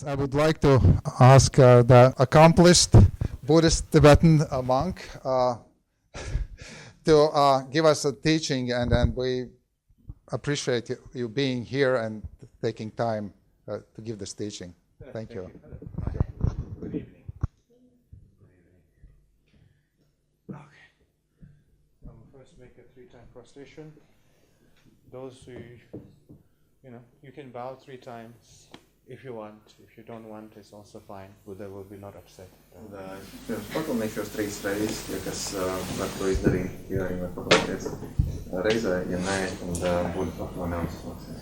I would like to ask the accomplished Buddhist Tibetan monk to give us a teaching, and then we appreciate you being here and taking time to give this teaching. Thank you. Good evening. Okay. I will first make a 3-time prostration. Those who, you can bow 3 times if you want. If you don't want, it's also fine. Buddha will be not upset. Pirms paklonīšos 3 reizes, tie, kas var to izdarīt, tie arī var paklausīties reizē, ja nē, tad Buddha par to neuzsmaksies.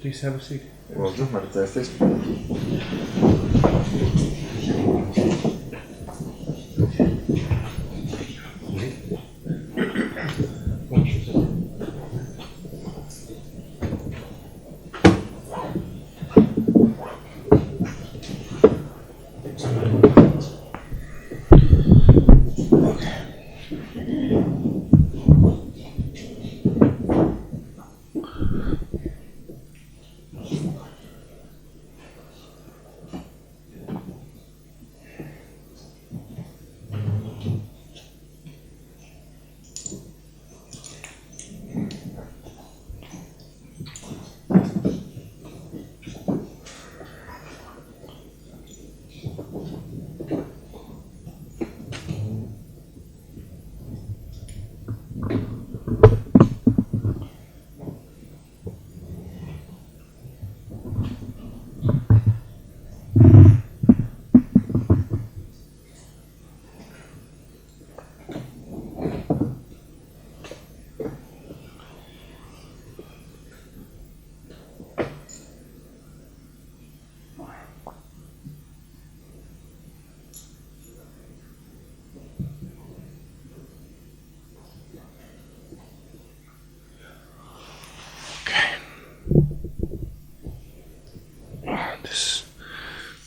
Please have a seat. Lūdzu, varat sēsties.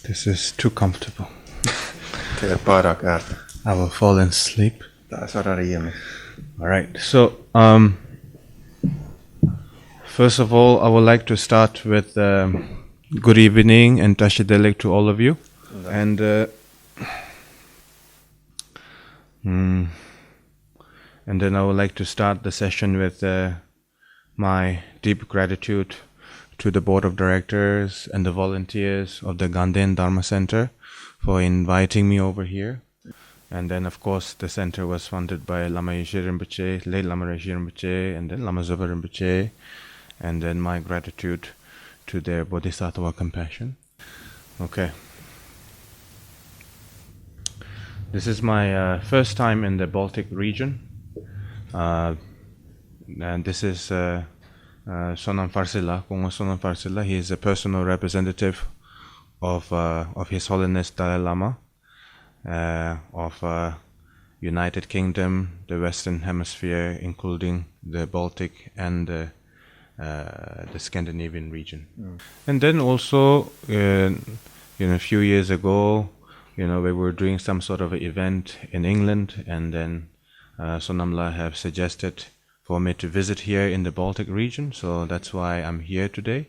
This is too comfortable. Tie ir pārāk ērti. I will fall and sleep. Tā es varu arī iemigt. All right. So, first of all, I would like to start with good evening and Tashadelik to all of you. And then I would like to start the session with my deep gratitude to the board of directors and the volunteers of the Ganden Dharma Center for inviting me over here. And then, of course, the center was funded by Lama Yeshe Rinpoche, late Lama Yeshe Rinpoche, and then Lama Zopa Rinpoche. And then my gratitude to their bodhisattva compassion. Okay. This is my first time in the Baltic region. And this is Sonam Farsila, Kongo Sonam Farsila. He is a personal representative of His Holiness Dalai Lama, of United Kingdom, the Western Hemisphere, including the Baltic and the Scandinavian region. And then also, a few years ago, we were doing some sort of an event in England, and then Sonamla have suggested for me to visit here in the Baltic region, so that's why I'm here today.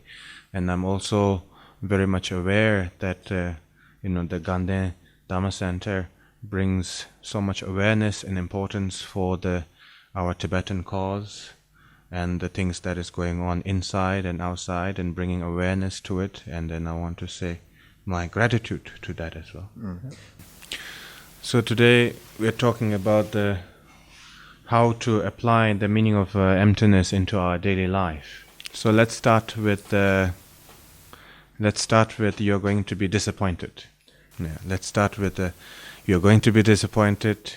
And I'm also very much aware that the Ganden Dharma Center brings so much awareness and importance for our Tibetan cause and the things that is going on inside and outside, and bringing awareness to it. And then I want to say my gratitude to that as well. So today we're talking about the how to apply the meaning of emptiness into our daily life. So let's start with you're going to be disappointed. Yeah, let's start with you're going to be disappointed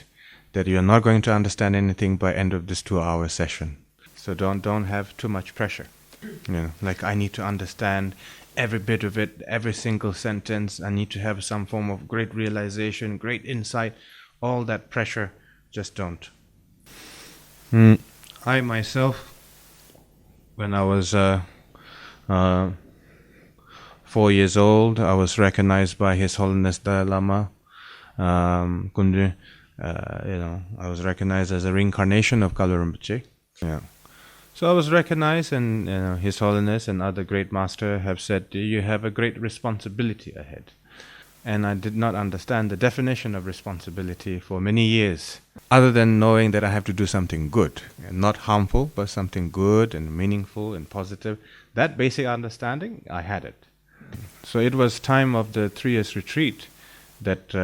that you're not going to understand anything by end of this 2-hour session. So don't have too much pressure. Like I need to understand every bit of it, every single sentence. I need to have some form of great realization, great insight. All that pressure, just don't. I myself, when I was 4 years old, I was recognized by His Holiness Dalai Lama. I was recognized as a reincarnation of Kalu Rinpoche. Yeah. So I was recognized, and His Holiness and other great master have said, you have a great responsibility ahead. And I did not understand the definition of responsibility for many years, other than knowing that I have to do something good, and not harmful, but something good and meaningful and positive. That basic understanding, I had it. So it was time of the 3 years retreat that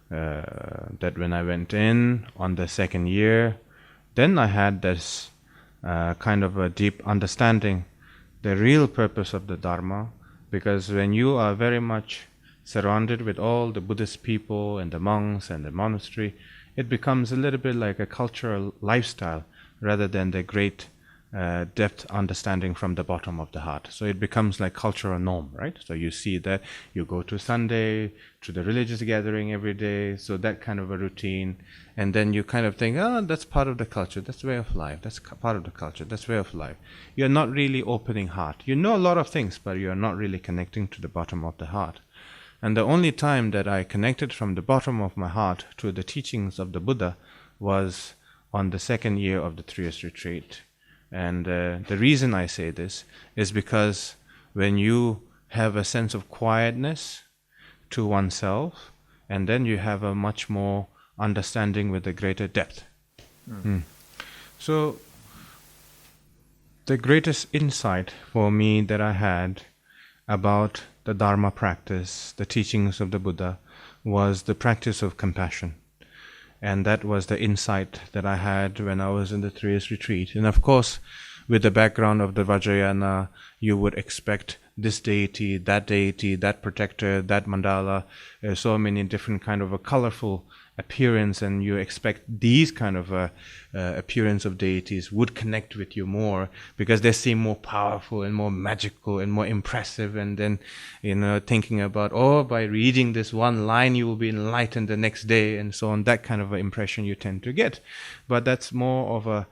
when I went in on the second year, then I had this kind of a deep understanding, the real purpose of the Dharma, because when you are very much surrounded with all the Buddhist people and the monks and the monastery, it becomes a little bit like a cultural lifestyle rather than the great depth understanding from the bottom of the heart. So it becomes like cultural norm, right? So you see that you go to Sunday, to the religious gathering every day, so that kind of a routine, and then you kind of think, oh, that's part of the culture, that's way of life, that's part of the culture, that's way of life. You're not really opening heart. You know a lot of things, but you're not really connecting to the bottom of the heart. And the only time that I connected from the bottom of my heart to the teachings of the Buddha was on the second year of the 3 years retreat. And the reason I say this is because when you have a sense of quietness to oneself, and then you have a much more understanding with a greater depth. So the greatest insight for me that I had about the Dharma practice, the teachings of the Buddha, was the practice of compassion. And that was the insight that I had when I was in the 3 years retreat. And of course, with the background of the Vajrayana, you would expect this deity, that protector, that mandala, so many different kind of a colorful appearance, and you expect these kind of appearance of deities would connect with you more because they seem more powerful and more magical and more impressive. And then, thinking about, by reading this one line you will be enlightened the next day, and so on. That kind of impression you tend to get. But that's more of a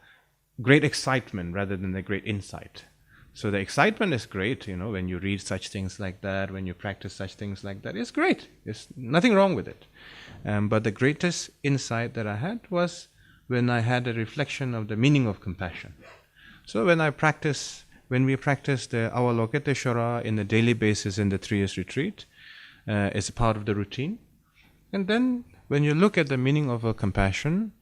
great excitement rather than a great insight. So the excitement is great, when you read such things like that, when you practice such things like that, it's great. There's nothing wrong with it. But the greatest insight that I had was when I had a reflection of the meaning of compassion. So when we practice the Avalokiteshvara in a daily basis in the 3 years retreat, it's a part of the routine. And then when you look at the meaning of a compassion,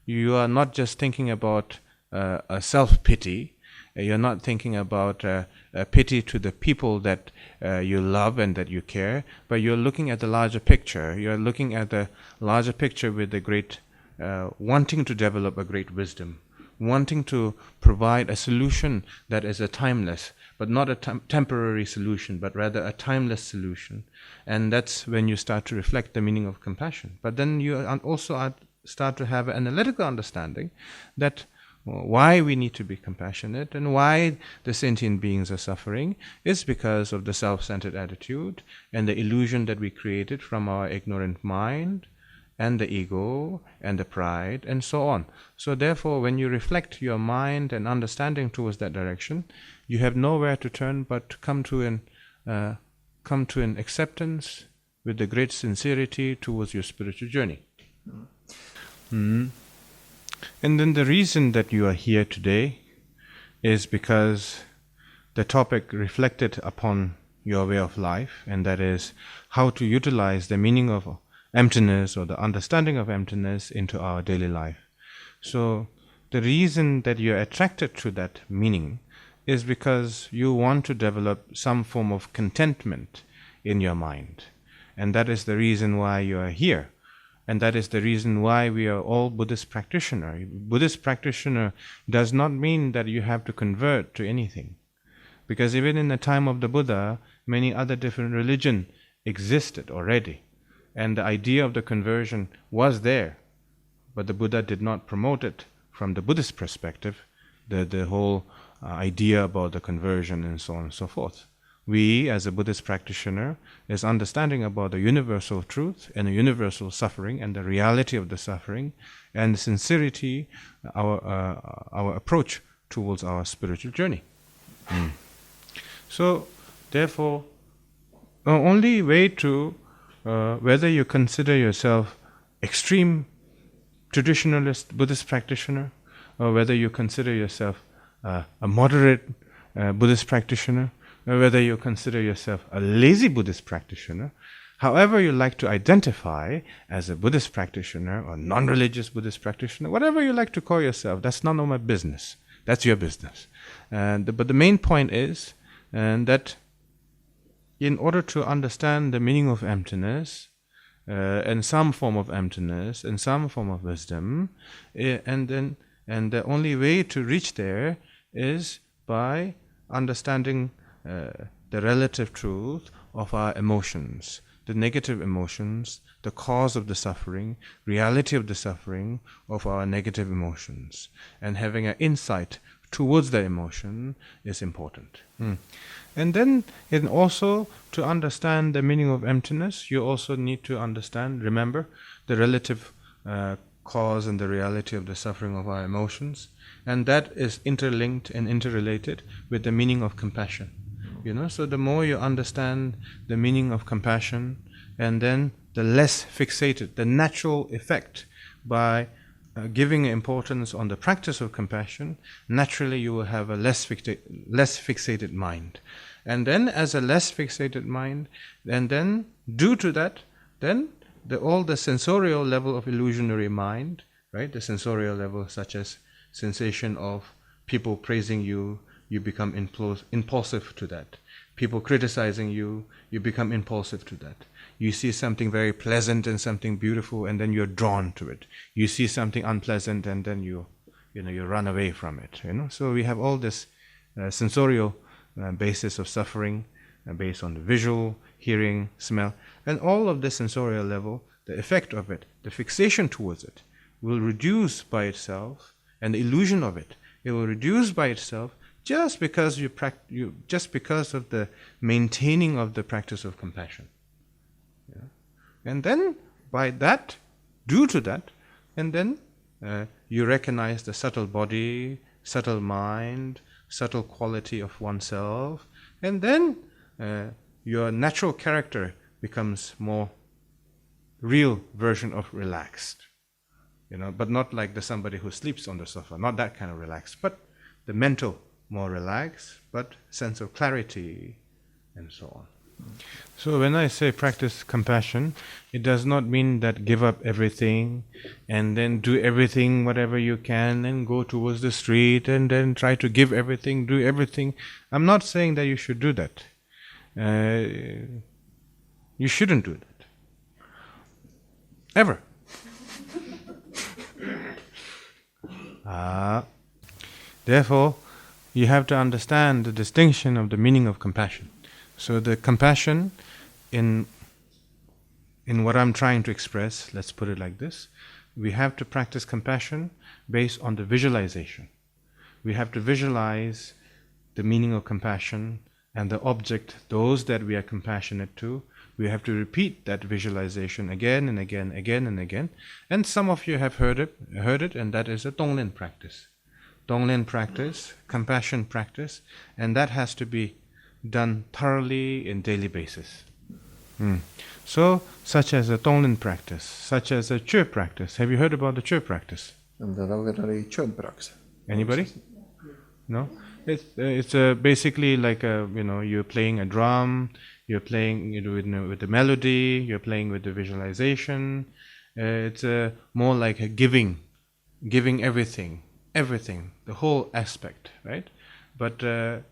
you are not just thinking about a self-pity. You're not thinking about a pity to the people that you love and that you care, but you're looking at the larger picture. You're looking at the larger picture with the great, wanting to develop a great wisdom, wanting to provide a solution that is a timeless, but not a temporary solution, but rather a timeless solution. And that's when you start to reflect the meaning of compassion. But then you also start to have an analytical understanding that why we need to be compassionate and why the sentient beings are suffering is because of the self-centered attitude and the illusion that we created from our ignorant mind and the ego and the pride and so on. So therefore, when you reflect your mind and understanding towards that direction, you have nowhere to turn but to come to an acceptance with the great sincerity towards your spiritual journey. And then the reason that you are here today is because the topic reflected upon your way of life, and that is how to utilize the meaning of emptiness or the understanding of emptiness into our daily life. So the reason that you're attracted to that meaning is because you want to develop some form of contentment in your mind. And that is the reason why you are here. And that is the reason why we are all Buddhist practitioner. Buddhist practitioner does not mean that you have to convert to anything. Because even in the time of the Buddha, many other different religions existed already. And the idea of the conversion was there. But the Buddha did not promote it from the Buddhist perspective, the whole idea about the conversion and so on and so forth. We, as a Buddhist practitioner, is understanding about the universal truth and the universal suffering and the reality of the suffering and the sincerity, our approach towards our spiritual journey. So, therefore, the only way to, whether you consider yourself extreme traditionalist Buddhist practitioner, or whether you consider yourself a moderate Buddhist practitioner, or whether you consider yourself a lazy Buddhist practitioner, however you like to identify as a Buddhist practitioner or non-religious Buddhist practitioner, whatever you like to call yourself, that's none of my business. That's your business. But the main point is that in order to understand the meaning of emptiness, and some form of emptiness, and some form of wisdom, and the only way to reach there is by understanding the relative truth of our emotions, the negative emotions, the cause of the suffering, reality of the suffering of our negative emotions, and having an insight towards the emotion is important. And then, also to understand the meaning of emptiness, you also need to understand, remember, the relative cause and the reality of the suffering of our emotions, and that is interlinked and interrelated with the meaning of compassion. So the more you understand the meaning of compassion, and then the less fixated, the natural effect by giving importance on the practice of compassion, naturally you will have a less fixated mind. And then as a less fixated mind, and then due to that, then all the sensorial level of illusionary mind, right? The sensorial level such as sensation of people praising you, you become impulsive to that. People criticizing you, you become impulsive to that. You see something very pleasant and something beautiful, and then you're drawn to it. You see something unpleasant, and then you run away from it. So we have all this sensorial basis of suffering based on the visual, hearing, smell, and all of the sensorial level, the effect of it, the fixation towards it, will reduce by itself, and the illusion of it will reduce by itself just because because of the maintaining of the practice of compassion. And then by that, due to that, and then you recognize the subtle body, subtle mind, subtle quality of oneself, and then your natural character becomes more real version of relaxed. But not like somebody who sleeps on the sofa, not that kind of relaxed, but the mental more relaxed, but sense of clarity and so on. So when I say practice compassion, it does not mean that give up everything and then do everything whatever you can and go towards the street and then try to give everything, do everything. I'm not saying that you should do that. You shouldn't do that. Ever. Therefore, you have to understand the distinction of the meaning of compassion. So the compassion in what I'm trying to express, let's put it like this, we have to practice compassion based on the visualization. We have to visualize the meaning of compassion and the object, those that we are compassionate to. We have to repeat that visualization again and again, again and again. And some of you have heard it, and that is a Tonglen practice. Tonglen practice, compassion practice, and that has to be done thoroughly in daily basis. So, such as a Tonglen practice, such as a Chö practice. Have you heard about the Chö practice? Anybody? No? It's basically like you're playing a drum, you're playing with the melody, you're playing with the visualization. It's more like a giving everything, the whole aspect, right? But so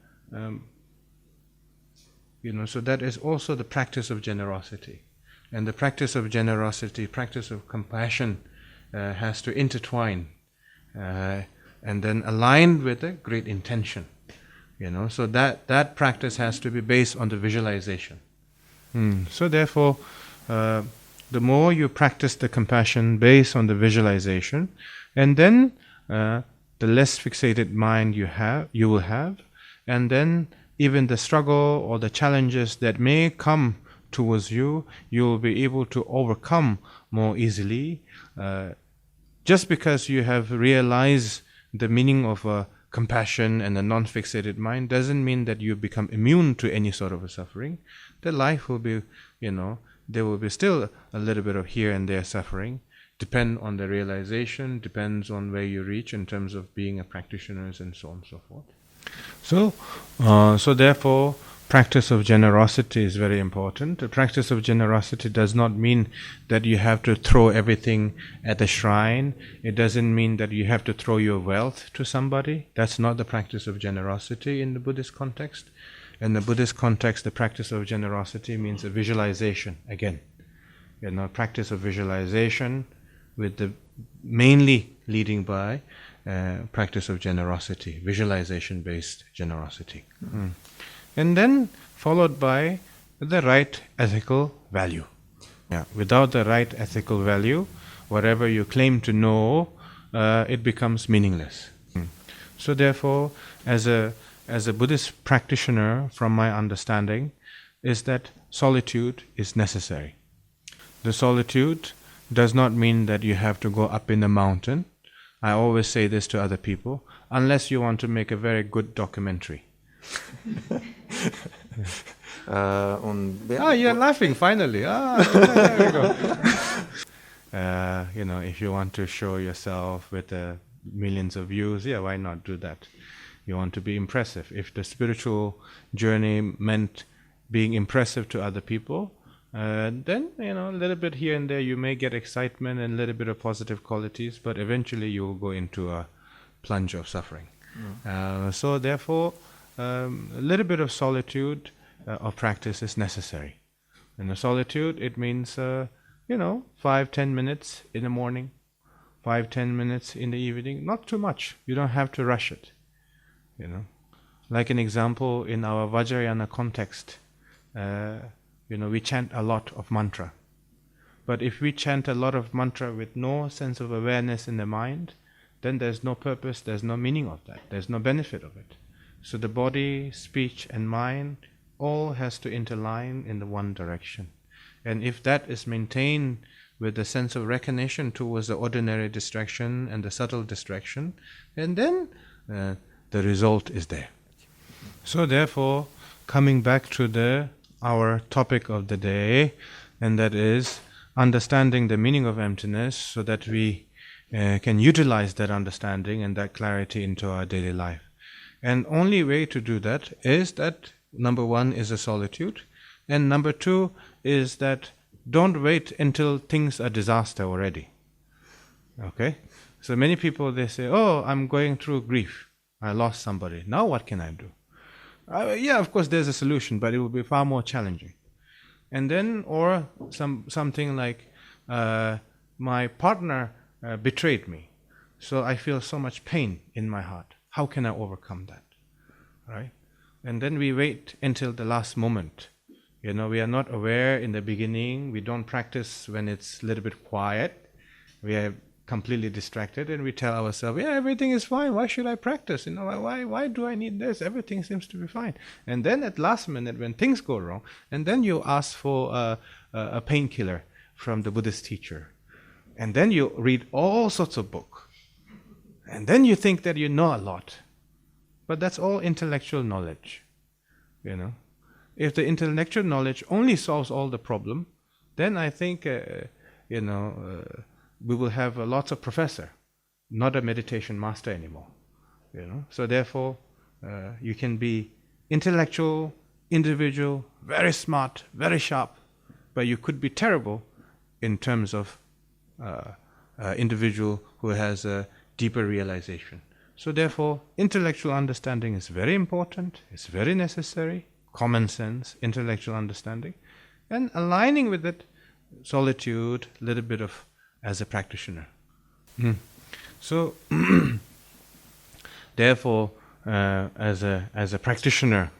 that is also the practice of generosity. And the practice of generosity, practice of compassion has to intertwine and then aligned with a great intention. So that practice has to be based on the visualization. So therefore, the more you practice the compassion based on the visualization, and then the less fixated mind you will have, and then even the struggle or the challenges that may come towards you, you will be able to overcome more easily. Just because you have realized the meaning of compassion and a non-fixated mind doesn't mean that you become immune to any sort of a suffering. The life will be, there will be still a little bit of here and there suffering. Depend on the realization, depends on where you reach in terms of being a practitioner and so on and so forth. So therefore, practice of generosity is very important. The practice of generosity does not mean that you have to throw everything at the shrine. It doesn't mean that you have to throw your wealth to somebody. That's not the practice of generosity in the Buddhist context. In the Buddhist context, the practice of generosity means a visualization again. Practice of visualization with the mainly leading by practice of generosity, visualization-based generosity. And then followed by the right ethical value. Without the right ethical value, whatever you claim to know, it becomes meaningless. So therefore, as a Buddhist practitioner, from my understanding, is that solitude is necessary. The solitude does not mean that you have to go up in the mountain. I always say this to other people, unless you want to make a very good documentary. You're laughing finally. There we go. If you want to show yourself with millions of views, why not do that? You want to be impressive. If the spiritual journey meant being impressive to other people, then a little bit here and there you may get excitement and a little bit of positive qualities, but eventually you will go into a plunge of suffering. So therefore, a little bit of solitude of practice is necessary. And the solitude, it means 5-10 minutes in the morning, 5-10 minutes in the evening. Not too much. You don't have to rush it. Like an example, in our Vajrayana context, we chant a lot of mantra. But if we chant a lot of mantra with no sense of awareness in the mind, then there's no purpose, there's no meaning of that, there's no benefit of it. So the body, speech and mind all has to interline in the one direction. And if that is maintained with the sense of recognition towards the ordinary distraction and the subtle distraction, and then the result is there. So therefore, coming back to our topic of the day, and that is understanding the meaning of emptiness so that we can utilize that understanding and that clarity into our daily life. And only way to do that is that number one is a solitude, and number two is that don't wait until things are disaster already. Okay? So many people, they say, I'm going through grief. I lost somebody. Now what can I do? Of course there's a solution, but it will be far more challenging. And then, or something like, my partner betrayed me, so I feel so much pain in my heart. How can I overcome that? Right? And then we wait until the last moment. We are not aware in the beginning. We don't practice when it's a little bit quiet. We are completely distracted, and we tell ourselves, everything is fine. Why should I practice? Why do I need this? Everything seems to be fine. And then at last minute, when things go wrong, and then you ask for a painkiller from the Buddhist teacher, and then you read all sorts of books, and then you think that you know a lot, but that's all intellectual knowledge. If the intellectual knowledge only solves all the problem, then I think we will have lots of professor, not a meditation master anymore. So therefore, you can be intellectual, individual, very smart, very sharp, but you could be terrible in terms of individual who has a deeper realization. So therefore, intellectual understanding is very important, it's very necessary, common sense, intellectual understanding, and aligning with it, solitude, a little bit of as a practitioner. So, therefore, as a practitioner,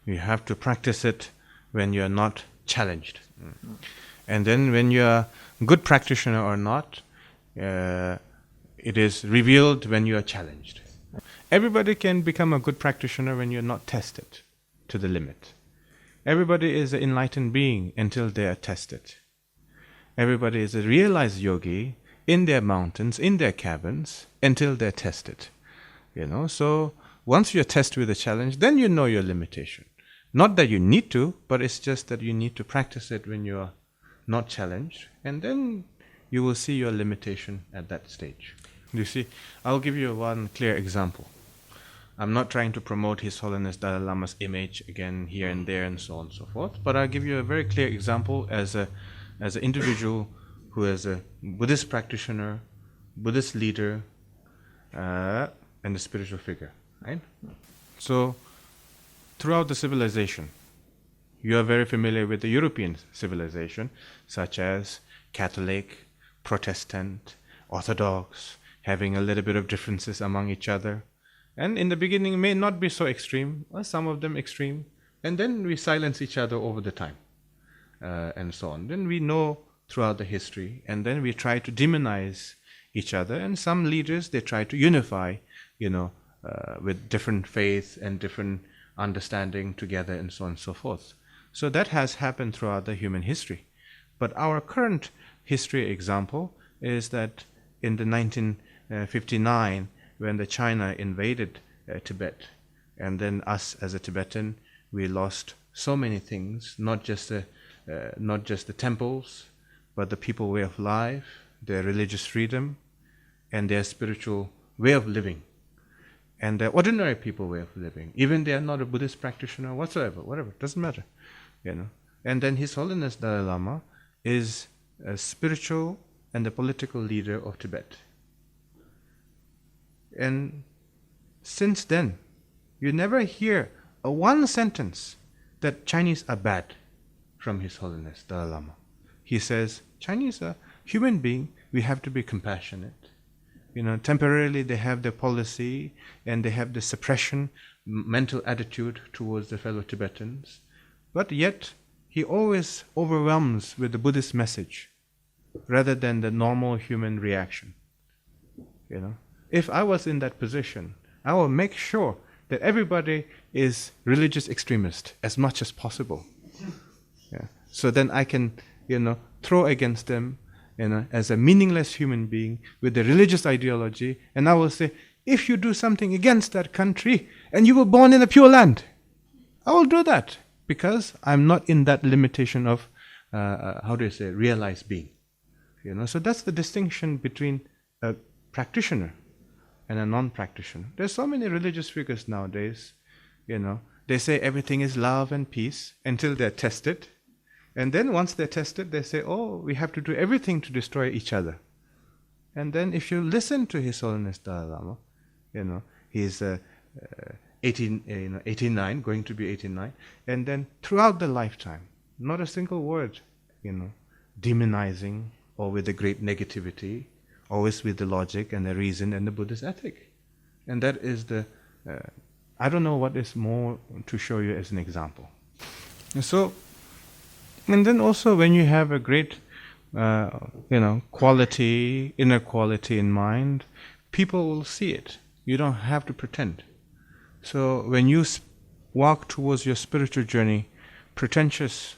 you have to practice it when you are not challenged. And then when you are a good practitioner or not, it is revealed when you are challenged. Everybody can become a good practitioner when you are not tested to the limit. Everybody is an enlightened being until they are tested. Everybody is a realized yogi in their mountains, in their cabins, until they're tested. So once you're tested with a challenge, then you know your limitation. Not that you need to, but it's just that you need to practice it when you're not challenged, and then you will see your limitation at that stage. You see, I'll give you one clear example. I'm not trying to promote His Holiness Dalai Lama's image again here and there and so on and so forth, but I'll give you a very clear example as an individual who is a Buddhist practitioner, Buddhist leader, and a spiritual figure. Right? So, throughout the civilization, you are very familiar with the European civilization, such as Catholic, Protestant, Orthodox, having a little bit of differences among each other. And in the beginning, it may not be so extreme, or some of them extreme, and then we silence each other over the time, and so on. Then we know throughout the history, and then we try to demonize each other, and some leaders, they try to unify, with different faith and different understanding together, and so on and so forth. So that has happened throughout the human history. But our current history example is that in the 1959, when the China invaded Tibet, and then us as a Tibetan, we lost so many things, not just the temples, but the people way of life, their religious freedom, and their spiritual way of living, and their ordinary people way of living. Even they are not a Buddhist practitioner whatsoever, whatever, doesn't matter. And then His Holiness Dalai Lama is a spiritual and the political leader of Tibet. And since then, you never hear one sentence that Chinese are bad from His Holiness Dalai Lama. He says, Chinese are human beings, we have to be compassionate. Temporarily they have their policy and they have the suppression, mental attitude towards the fellow Tibetans. But yet, he always overwhelms with the Buddhist message rather than the normal human reaction. If I was in that position, I will make sure that everybody is religious extremist as much as possible. So then I can, throw against them, as a meaningless human being with a religious ideology, and I will say, if you do something against that country and you were born in a pure land, I will do that because I'm not in that limitation of, realized being. So that's the distinction between a practitioner and a non-practitioner. There's so many religious figures nowadays, they say everything is love and peace until they're tested. And then once they're tested, they say, we have to do everything to destroy each other. And then if you listen to His Holiness Dalai Lama, he's 89, going to be 89, and then throughout the lifetime, not a single word, demonizing or with a great negativity, always with the logic and the reason and the Buddhist ethic. And that is I don't know what is more to show you as an example. And then also when you have a great, quality, inner quality in mind, people will see it. You don't have to pretend. So when you walk towards your spiritual journey, pretentious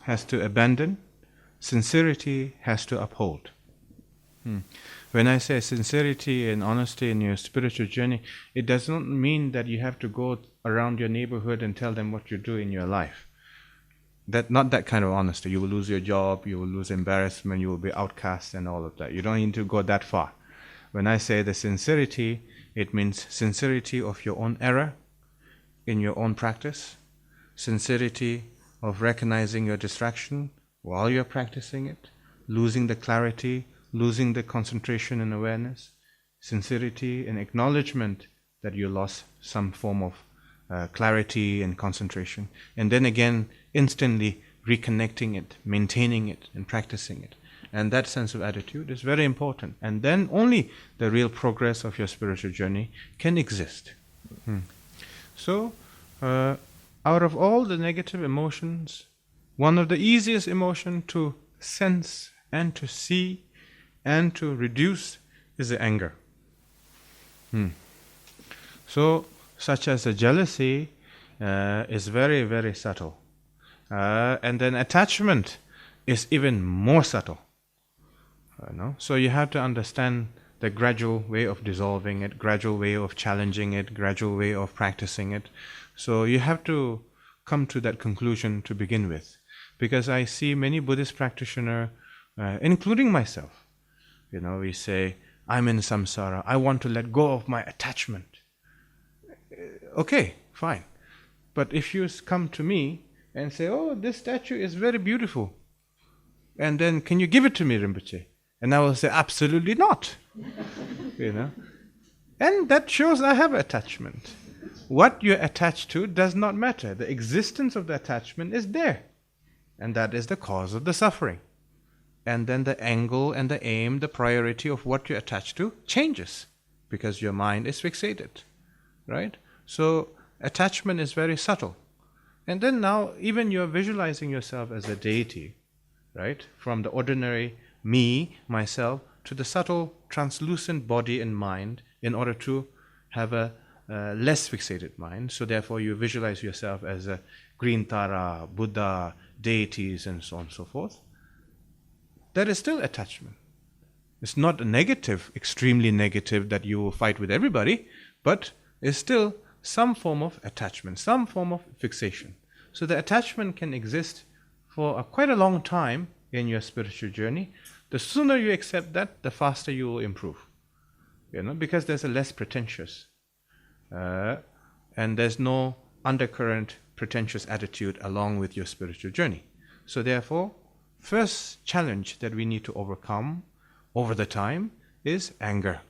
has to abandon, sincerity has to uphold. When I say sincerity and honesty in your spiritual journey, it does not mean that you have to go around your neighborhood and tell them what you do in your life. Not that kind of honesty. You will lose your job, you will lose embarrassment, you will be outcast and all of that. You don't need to go that far. When I say the sincerity, it means sincerity of your own error in your own practice, sincerity of recognizing your distraction while you're practicing it, losing the clarity, losing the concentration and awareness, sincerity and acknowledgement that you lost some form of clarity and concentration, and then again instantly reconnecting it, maintaining it, and practicing it. And that sense of attitude is very important. And then only the real progress of your spiritual journey can exist. So, out of all the negative emotions, one of the easiest emotions to sense and to see and to reduce is the anger. So, such as the jealousy is very, very subtle. And then attachment is even more subtle. So you have to understand the gradual way of dissolving it, gradual way of challenging it, gradual way of practicing it. So you have to come to that conclusion to begin with. Because I see many Buddhist practitioners, including myself, we say, I'm in samsara, I want to let go of my attachment. Okay, fine. But if you come to me and say, oh, this statue is very beautiful, and then can you give it to me, Rinpoche? And I will say, absolutely not. And that shows I have attachment. What you're attached to does not matter. The existence of the attachment is there. And that is the cause of the suffering. And then the angle and the aim, the priority of what you're attached to changes because your mind is fixated. Right? So attachment is very subtle. And then now even you're visualizing yourself as a deity, right? From the ordinary me, myself, to the subtle, translucent body and mind in order to have a less fixated mind. So therefore you visualize yourself as a green Tara, Buddha, deities and so on and so forth. That is still attachment. It's not a negative, extremely negative that you will fight with everybody, but it's still some form of attachment, some form of fixation. So the attachment can exist for quite a long time in your spiritual journey. The sooner you accept that, the faster you will improve. Because there's a less pretentious. And there's no undercurrent pretentious attitude along with your spiritual journey. So therefore, first challenge that we need to overcome over the time is anger.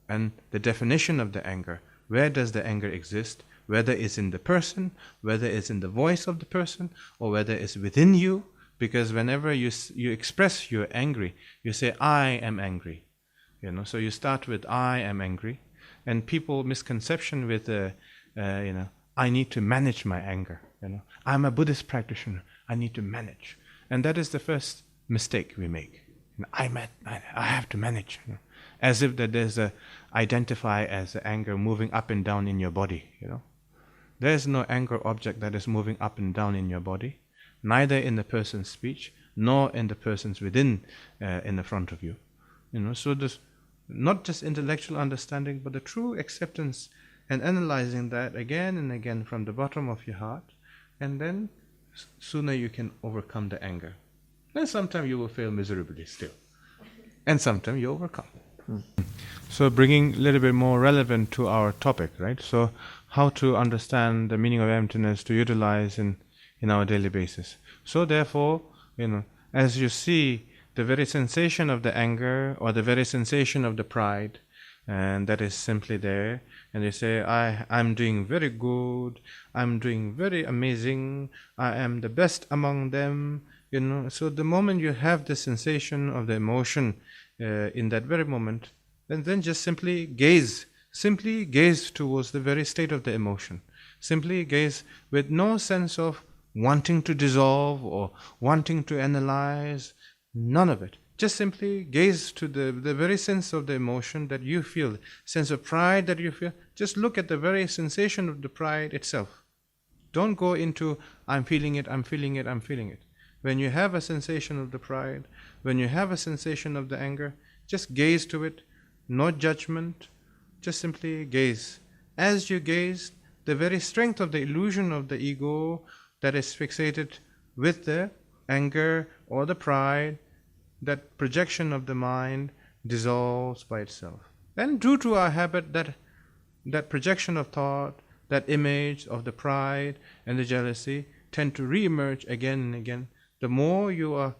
And the definition of the anger. Where does the anger exist? Whether it's in the person, whether it's in the voice of the person, or whether it's within you. Because whenever you express you're angry, you say, I am angry. So you start with, I am angry. And people misconception with, I need to manage my anger. I'm a Buddhist practitioner. I need to manage. And that is the first mistake we make. I have to manage. As if that there's identify as anger moving up and down in your body. There is no anger object that is moving up and down in your body. Neither in the person's speech, nor in the person's within, in the front of you. So this, not just intellectual understanding, but the true acceptance and analyzing that again and again from the bottom of your heart, and then sooner you can overcome the anger. Then sometimes you will fail miserably still, and sometimes you overcome. So bringing a little bit more relevant to our topic, right? So how to understand the meaning of emptiness to utilize in our daily basis. So therefore, as you see the very sensation of the anger or the very sensation of the pride, and that is simply there, and you say, I'm doing very good, I'm doing very amazing, I am the best among them, So the moment you have the sensation of the emotion in that very moment, then just simply gaze towards the very state of the emotion. Simply gaze with no sense of wanting to dissolve or wanting to analyze, none of it. Just simply gaze to the very sense of the emotion that you feel, sense of pride that you feel. Just look at the very sensation of the pride itself. Don't go into, I'm feeling it, I'm feeling it, I'm feeling it. When you have a sensation of the pride, when you have a sensation of the anger, just gaze to it, no judgment, just simply gaze. As you gaze, the very strength of the illusion of the ego that is fixated with the anger or the pride, that projection of the mind dissolves by itself. And due to our habit, that projection of thought, that image of the pride and the jealousy tend to re-emerge again and again. The more you are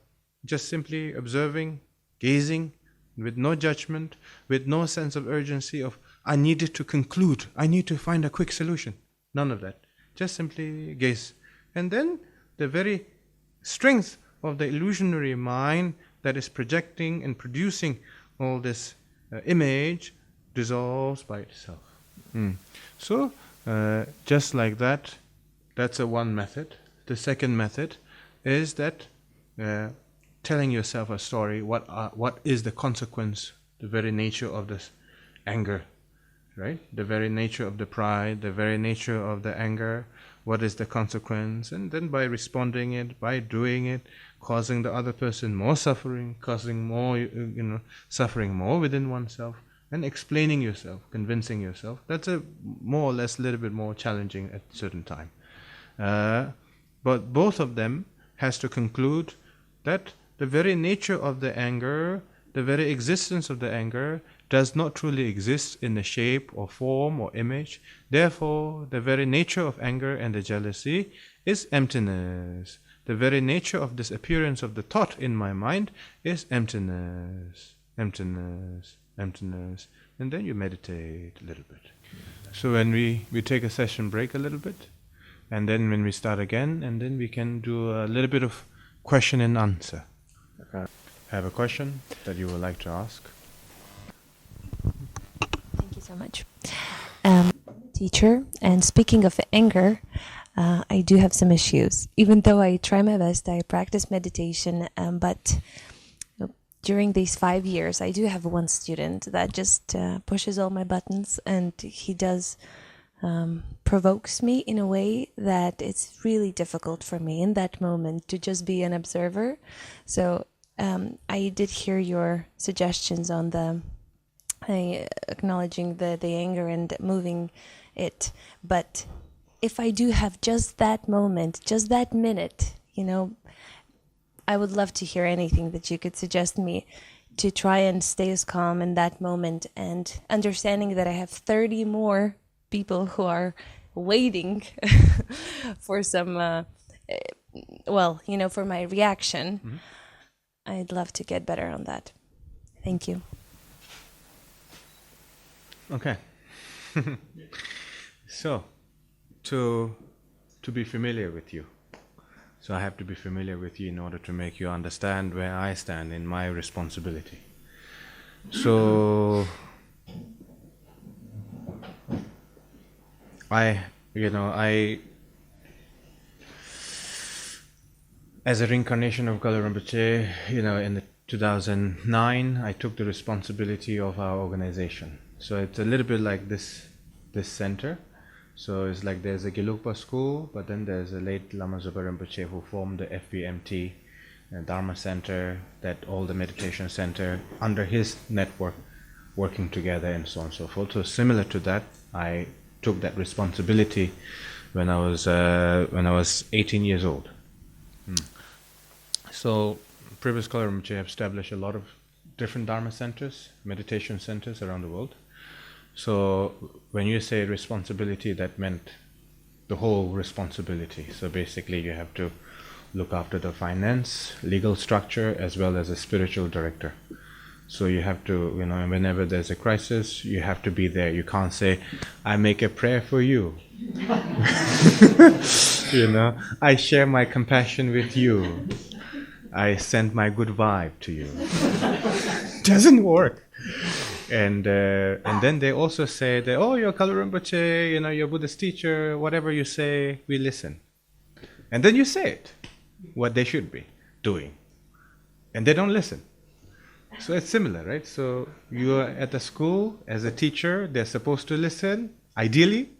just simply observing, gazing, with no judgment, with no sense of urgency of, I needed to conclude, I need to find a quick solution. None of that. Just simply gaze. And then the very strength of the illusionary mind that is projecting and producing all this image dissolves by itself. So, just like that, that's one method. The second method is that telling yourself a story, what is the consequence, the very nature of this anger, right? The very nature of the pride, the very nature of the anger, what is the consequence? And then by responding it, by doing it, causing the other person more suffering, causing more, suffering more within oneself, and explaining yourself, convincing yourself. That's a more or less a little bit more challenging at a certain time. But both of them has to conclude that the very nature of the anger, the very existence of the anger, does not truly exist in the shape or form or image. Therefore, the very nature of anger and the jealousy is emptiness. The very nature of this appearance of the thought in my mind is emptiness, emptiness, emptiness. And then you meditate a little bit. So when we take a session break a little bit, and then when we start again, and then we can do a little bit of question and answer. Have a question that you would like to ask? Thank you so much. Teacher, and speaking of anger, I do have some issues. Even though I try my best, I practice meditation, but during these 5 years, I do have one student that just pushes all my buttons, and he does provokes me in a way that it's really difficult for me in that moment to just be an observer. So I did hear your suggestions on the acknowledging the anger and moving it, but if I do have just that moment, just that minute, I would love to hear anything that you could suggest me to try and stay as calm in that moment, and understanding that I have 30 more people who are waiting for some, for my reaction. Mm-hmm. I'd love to get better on that. Thank you. Okay. So, to be familiar with you. So I have to be familiar with you in order to make you understand where I stand in my responsibility. So, I as a reincarnation of Kalu Rinpoche, in the 2009, I took the responsibility of our organization. So it's a little bit like this center. So it's like there's a Gelugpa school, but then there's a late Lama Zopa Rinpoche who formed the FBMT, Dharma Center, that all the meditation center under his network, working together and so on and so forth. So similar to that, I took that responsibility when I was 18 years old. So previous Kalu Rinpoche have established a lot of different Dharma centers, meditation centers around the world. So when you say responsibility, that meant the whole responsibility. So basically you have to look after the finance, legal structure, as well as a spiritual director. So you have to, whenever there's a crisis, you have to be there. You can't say, I make a prayer for you. I share my compassion with you. I send my good vibe to you. Doesn't work. And then they also say that, oh, you're Kalu Rinpoche, you're Buddhist teacher, whatever you say, we listen. And then you say it, what they should be doing. And they don't listen. So it's similar, right? So you're at the school as a teacher, they're supposed to listen, ideally,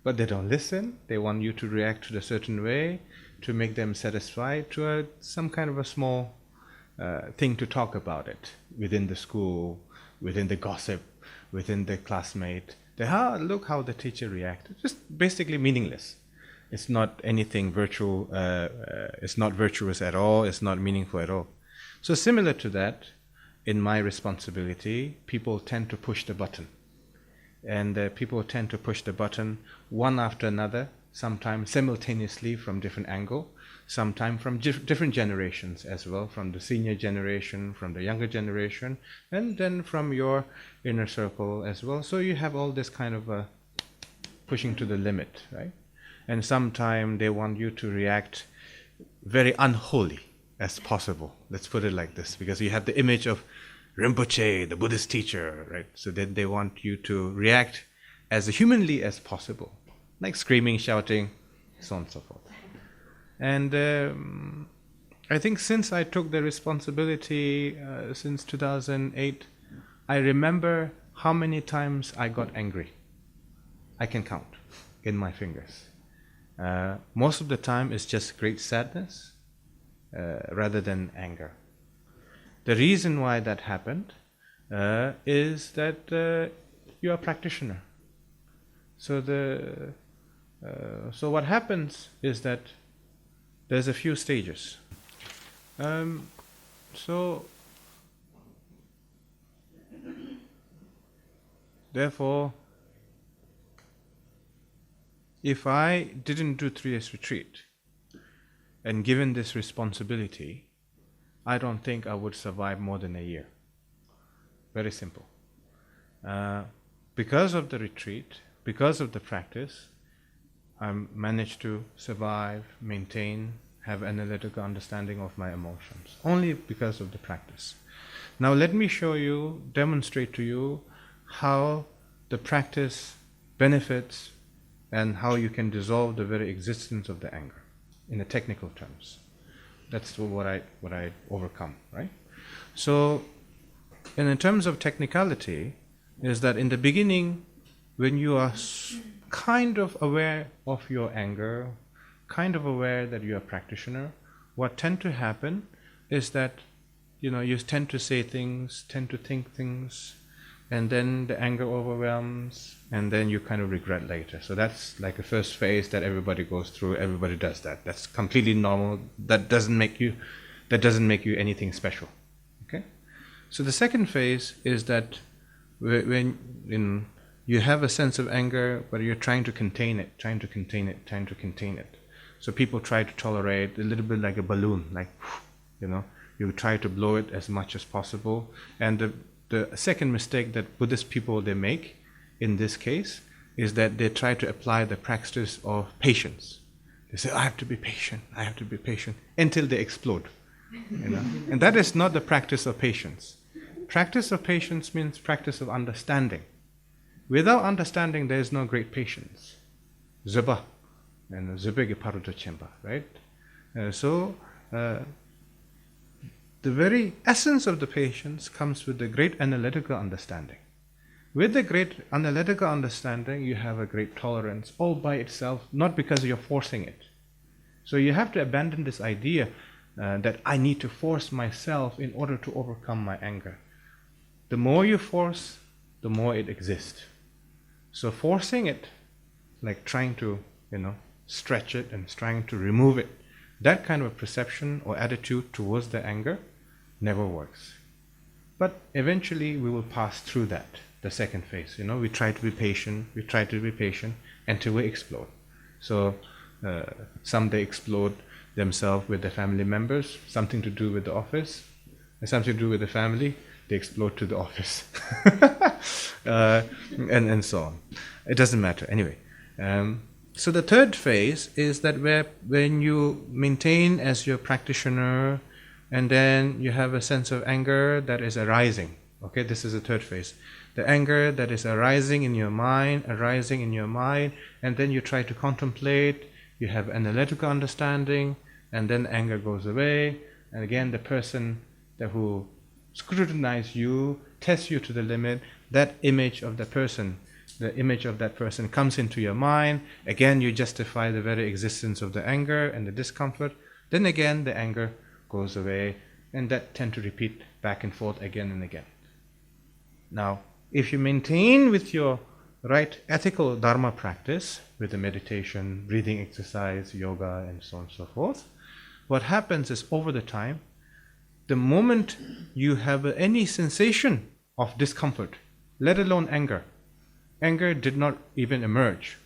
but they don't listen. They want you to react to a certain way to make them satisfied, to some kind of a small thing to talk about it within the school, within the gossip, within the classmate. Look how the teacher reacted. Just basically meaningless. It's not anything virtual. It's not virtuous at all. It's not meaningful at all. So similar to that, in my responsibility, people tend to push the button. And people tend to push the button one after another, sometimes simultaneously from different angle, sometimes from different generations as well, from the senior generation, from the younger generation, and then from your inner circle as well. So you have all this kind of pushing to the limit, right? And sometimes they want you to react very unholy as possible. Let's put it like this, because you have the image of Rinpoche, the Buddhist teacher, right? So then they want you to react as humanly as possible, like screaming, shouting, so on and so forth. And I think since I took the responsibility since 2008, I remember how many times I got angry. I can count in my fingers. Most of the time it's just great sadness rather than anger. The reason why that happened is that you are a practitioner. So what happens is that there's a few stages. Therefore, if I didn't do 3 years retreat and given this responsibility, I don't think I would survive more than a year. Very simple. Because of the retreat, because of the practice, I managed to survive, maintain, have analytical understanding of my emotions. Only because of the practice. Now let me show you, demonstrate to you how the practice benefits and how you can dissolve the very existence of the anger in the technical terms. That's what I overcome, right? So, in terms of technicality, is that in the beginning, when you are kind of aware of your anger, kind of aware that you're a practitioner, what tend to happen is that you tend to say things, tend to think things, and then the anger overwhelms, and then you kind of regret later. So that's like a first phase that everybody goes through. Everybody does that. That's completely normal. That doesn't make you anything special. Okay. So the second phase is that when you have a sense of anger, but you're trying to contain it. So people try to tolerate a little bit like a balloon, like you try to blow it as much as possible. And the second mistake that Buddhist people they make in this case is that they try to apply the practice of patience. They say, I have to be patient, until they explode. And that is not the practice of patience. Practice of patience means practice of understanding. Without understanding, there is no great patience. Zeba, and zebege paruta chemba, right? The very essence of the patience comes with the great analytical understanding. With the great analytical understanding, you have a great tolerance all by itself, not because you're forcing it. So you have to abandon this idea that I need to force myself in order to overcome my anger. The more you force, the more it exists. So forcing it, like trying to, stretch it and trying to remove it, that kind of perception or attitude towards the anger never works. But eventually we will pass through that, the second phase. We try to be patient, until we explode. So some they explode themselves with their family members, something to do with the office, and something to do with the family, they explode to the office. and so on. It doesn't matter. Anyway. So the third phase is that when you maintain as your practitioner, and then you have a sense of anger that is arising. Okay, this is the third phase. The anger that is arising in your mind, and then you try to contemplate, you have analytical understanding, and then anger goes away, and again the person who scrutinizes you, tests you to the limit, that image of the image of that person comes into your mind. Again, you justify the very existence of the anger and the discomfort. Then again, the anger goes away, and that tend to repeat back and forth again and again. Now, if you maintain with your right ethical Dharma practice, with the meditation, breathing exercise, yoga, and so on and so forth, what happens is over the time, the moment you have any sensation of discomfort, let alone anger did not even emerge.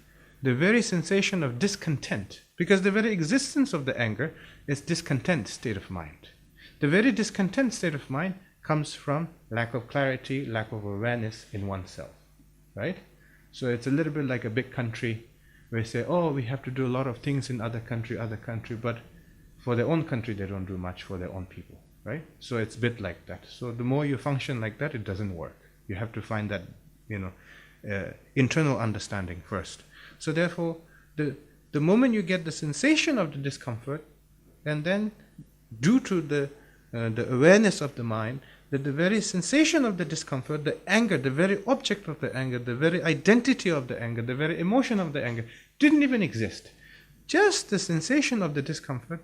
The very sensation of discontent, because the very existence of the anger is discontent state of mind. The very discontent state of mind comes from lack of clarity, lack of awareness in oneself, right? So it's a little bit like a big country where you say, oh, we have to do a lot of things in other country, but for their own country, they don't do much for their own people, right? So it's a bit like that. So the more you function like that, it doesn't work. You have to find that, internal understanding first. So therefore, the moment you get the sensation of the discomfort, and then due to the awareness of the mind, that the very sensation of the discomfort, the anger, the very object of the anger, the very identity of the anger, the very emotion of the anger, didn't even exist. Just the sensation of the discomfort,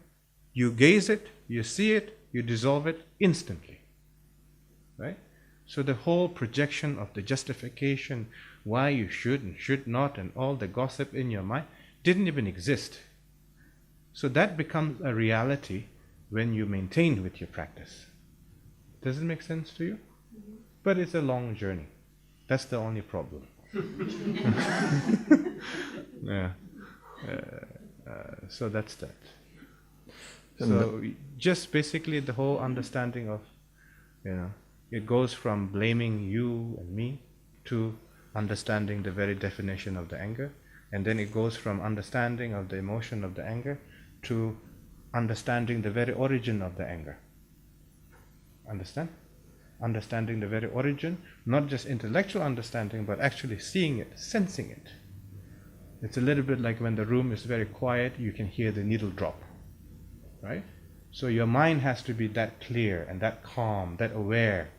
you gaze it, you see it, you dissolve it instantly. Right? So the whole projection of the justification, why you should and should not, and all the gossip in your mind, didn't even exist. So that becomes a reality when you maintain with your practice. Does it make sense to you? Mm-hmm. But it's a long journey. That's the only problem. Yeah. So that's that. So just basically the whole understanding of, it goes from blaming you and me to understanding the very definition of the anger, and then it goes from understanding of the emotion of the anger to understanding the very origin of the anger. Understand? Understanding the very origin, not just intellectual understanding, but actually seeing it, sensing it. It's a little bit like when the room is very quiet, you can hear the needle drop, right? So your mind has to be that clear and that calm, that aware.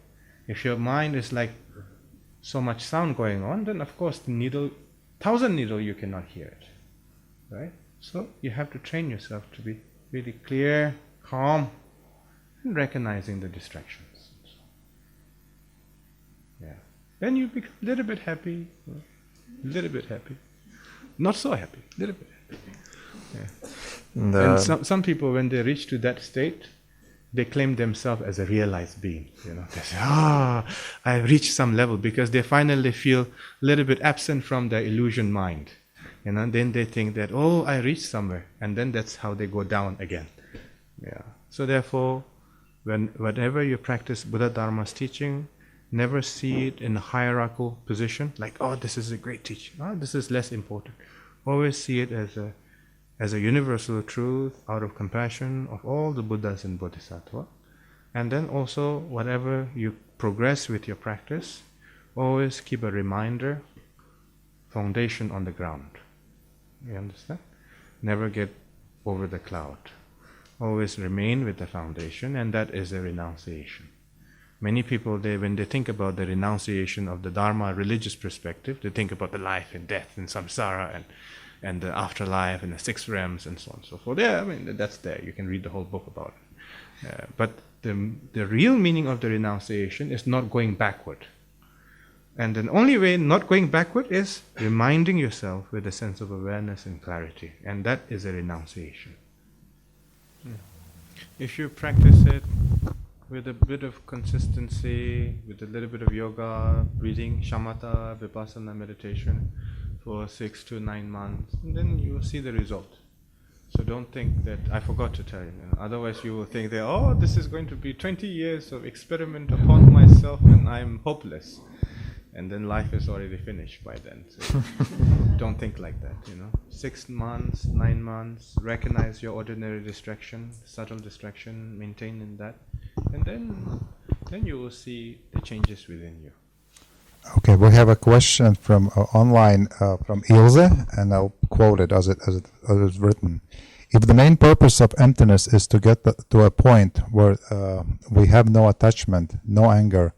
If your mind is like so much sound going on, then of course the needle, 1,000 needle, you cannot hear it, right? So you have to train yourself to be really clear, calm, and recognizing the distractions. Yeah. Then you become a little bit happy, not so happy, a little bit happy. Yeah. And some people, when they reach to that state, they claim themselves as a realized being. They say, I reached some level, because they finally feel a little bit absent from their illusion mind. Then they think that, I reached somewhere, and then that's how they go down again. Yeah. So therefore, whenever you practice Buddha Dharma's teaching, never see it in a hierarchical position, like, this is a great teaching, this is less important. Always see it as a universal truth out of compassion of all the Buddhas and Bodhisattvas. And then also, whatever you progress with your practice, always keep a reminder, foundation on the ground. You understand? Never get over the cloud. Always remain with the foundation, and that is a renunciation. Many people, when they think about the renunciation of the Dharma religious perspective, they think about the life and death and samsara and the afterlife and the six realms and so on and so forth. Yeah, that's there. You can read the whole book about it. But the real meaning of the renunciation is not going backward. And the only way not going backward is reminding yourself with a sense of awareness and clarity. And that is a renunciation. If you practice it with a bit of consistency, with a little bit of yoga, breathing, shamatha, vipassana meditation for 6 to 9 months, and then you will see the result. So don't think that, I forgot to tell you, otherwise you will think that, this is going to be 20 years of experiment upon myself and I'm hopeless. And then life is already finished by then. So don't think like that, 6 months, 9 months, recognize your ordinary distraction, subtle distraction, maintain in that. And then you will see the changes within you. Okay, we have a question from online from Ilse, and I'll quote it as it is written. If the main purpose of emptiness is to get to a point where we have no attachment, no anger,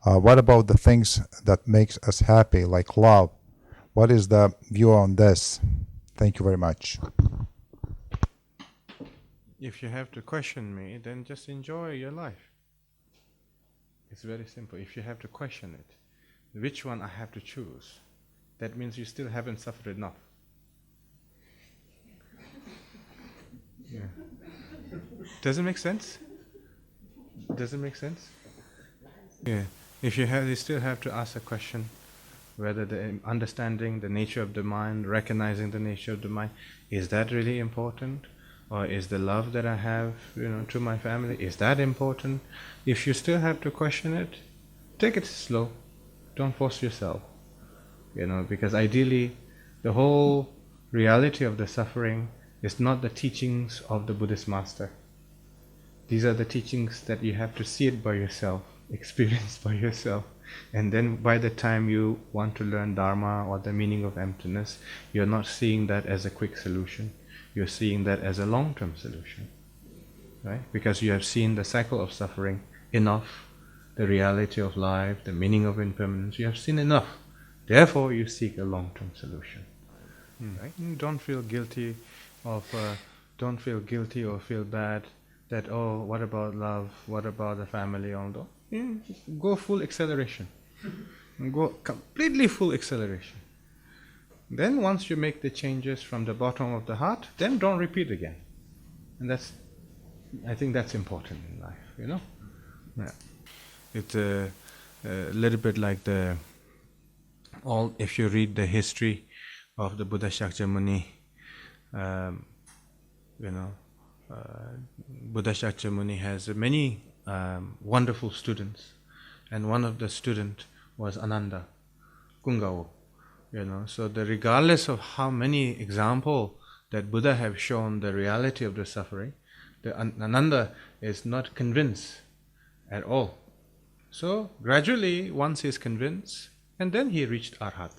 what about the things that makes us happy, like love? What is the view on this? Thank you very much. If you have to question me, then just enjoy your life. It's very simple. If you have to question it, which one I have to choose, that means you still haven't suffered enough. Yeah. Does it make sense? Does it make sense? Yeah. If you still have to ask a question, whether the understanding the nature of the mind, recognizing the nature of the mind, is that really important? Or is the love that I have, to my family, is that important? If you still have to question it, take it slow. Don't force yourself. Because ideally, the whole reality of the suffering It's not the teachings of the Buddhist master. These are the teachings that you have to see it by yourself, experience by yourself. And then by the time you want to learn Dharma or the meaning of emptiness, you're not seeing that as a quick solution. You're seeing that as a long-term solution. Right? Because you have seen the cycle of suffering enough, the reality of life, the meaning of impermanence. You have seen enough. Therefore, you seek a long-term solution. Right? And don't feel guilty or feel bad that, oh, what about love? What about the family? Although, just go full acceleration. Go completely full acceleration. Then once you make the changes from the bottom of the heart, then don't repeat again. And I think that's important in life, you know. Yeah. It's a little bit like if you read the history of the Buddha Shakyamuni, Buddha Shakyamuni has many wonderful students, and one of the students was Ananda Kungao. So regardless of how many examples that Buddha have shown the reality of the suffering, the Ananda is not convinced at all. So gradually, once he is convinced, and then he reached Arhat,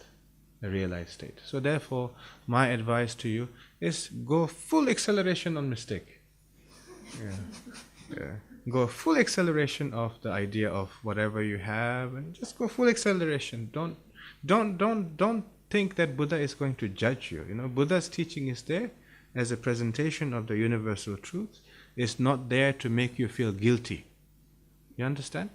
the realized state. So therefore, my advice to you is go full acceleration on mistake. Go full acceleration of the idea of whatever you have, and just go full acceleration. Don't think that Buddha is going to judge you. Buddha's teaching is there as a presentation of the universal truth. It's not there to make you feel guilty. You understand?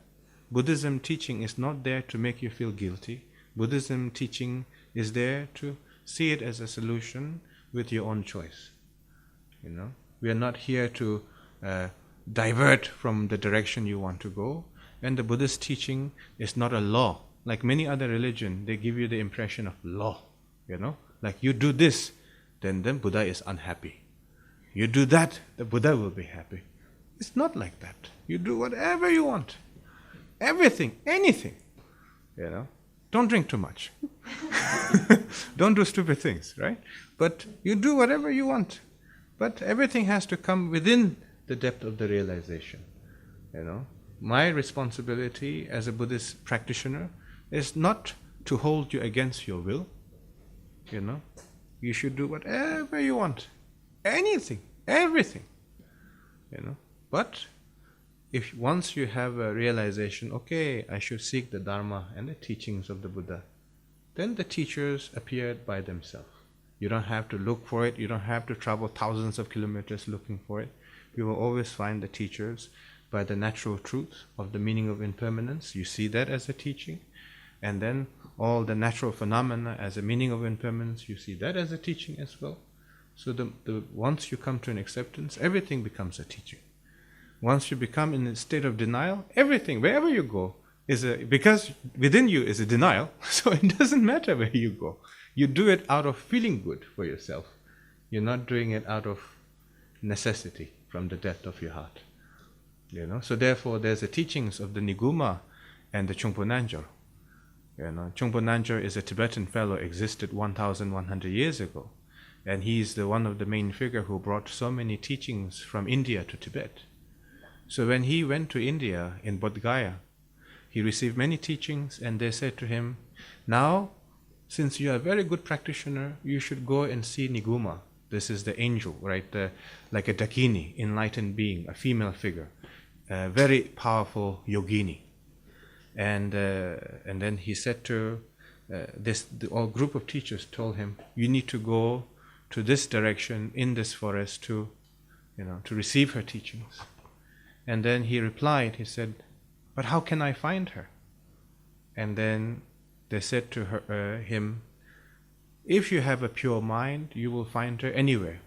Buddhism teaching is not there to make you feel guilty. Buddhism teaching is there to see it as a solution with your own choice. We are not here to divert from the direction you want to go. And the Buddhist teaching is not a law. Like many other religions, they give you the impression of law. Like you do this, then Buddha is unhappy. You do that, the Buddha will be happy. It's not like that. You do whatever you want. Everything, anything. Don't drink too much. Don't do stupid things, right? But you do whatever you want. But everything has to come within the depth of the realization. My responsibility as a Buddhist practitioner is not to hold you against your will. You should do whatever you want. Anything, everything. But if once you have a realization, okay, I should seek the Dharma and the teachings of the Buddha, then the teachers appeared by themselves. You don't have to look for it. You don't have to travel thousands of kilometers looking for it. You will always find the teachers by the natural truth of the meaning of impermanence. You see that as a teaching. And then all the natural phenomena as a meaning of impermanence, you see that as a teaching as well. So once you come to an acceptance, everything becomes a teaching. Once you become in a state of denial, everything, wherever you go, because within you is a denial, so it doesn't matter where you go. You do it out of feeling good for yourself. You're not doing it out of necessity from the depth of your heart. So therefore, there's the teachings of the Niguma and the Chungpo Nanjor. Chungpo Nanjor is a Tibetan fellow, existed 1,100 years ago. And he's one of the main figure who brought so many teachings from India to Tibet. So when he went to India in Bodh Gaya, he received many teachings, and they said to him, now, since you are a very good practitioner, you should go and see Niguma. This is the angel, right? Like a Dakini, enlightened being, a female figure, a very powerful yogini. And then he said to the group of teachers told him, you need to go to this direction in this forest to receive her teachings. And then he replied, he said, but how can I find her? And then they said to him, if you have a pure mind, you will find her anywhere.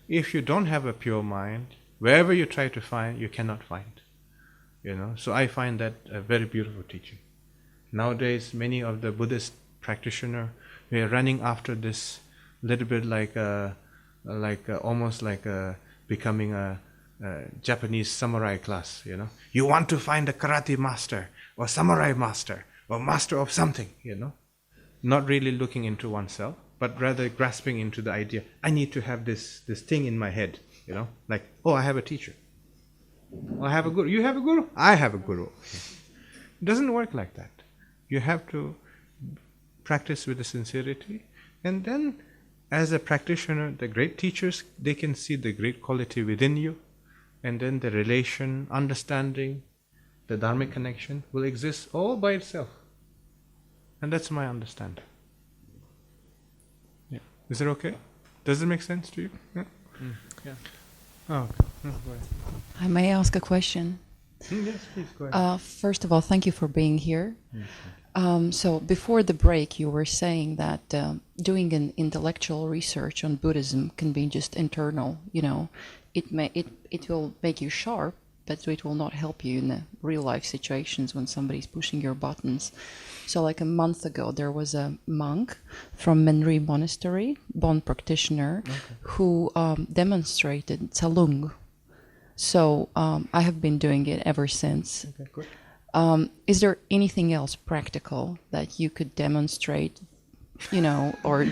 If you don't have a pure mind, wherever you try to find, you cannot find. So I find that a very beautiful teaching. Nowadays, many of the Buddhist practitioners, we are running after this little bit almost like becoming a Japanese samurai class. You want to find a karate master or samurai master or master of something. Not really looking into oneself. but rather grasping into the idea, I need to have this thing in my head, you know, like, oh, I have a teacher. Oh, I have a guru. You have a guru? I have a guru. It doesn't work like that. You have to practice with the sincerity, and then as a practitioner, the great teachers, they can see the great quality within you, and then the relation, understanding, the dharmic connection will exist all by itself. And that's my understanding. Yeah. Is it okay? Does it make sense to you? Yeah. Yeah. Oh, okay. Go ahead. I may ask a question. Yes, please go ahead. First of all, thank you for being here. So before the break, you were saying that doing an intellectual research on Buddhism can be just internal. You know, it will make you sharp, but it will not help you in the real life situations when somebody's pushing your buttons. So like a month ago, there was a monk from Menri Monastery, Bon practitioner, who demonstrated Tsalung. So I have been doing it ever since. Okay, good. Is there anything else practical that you could demonstrate, you know, or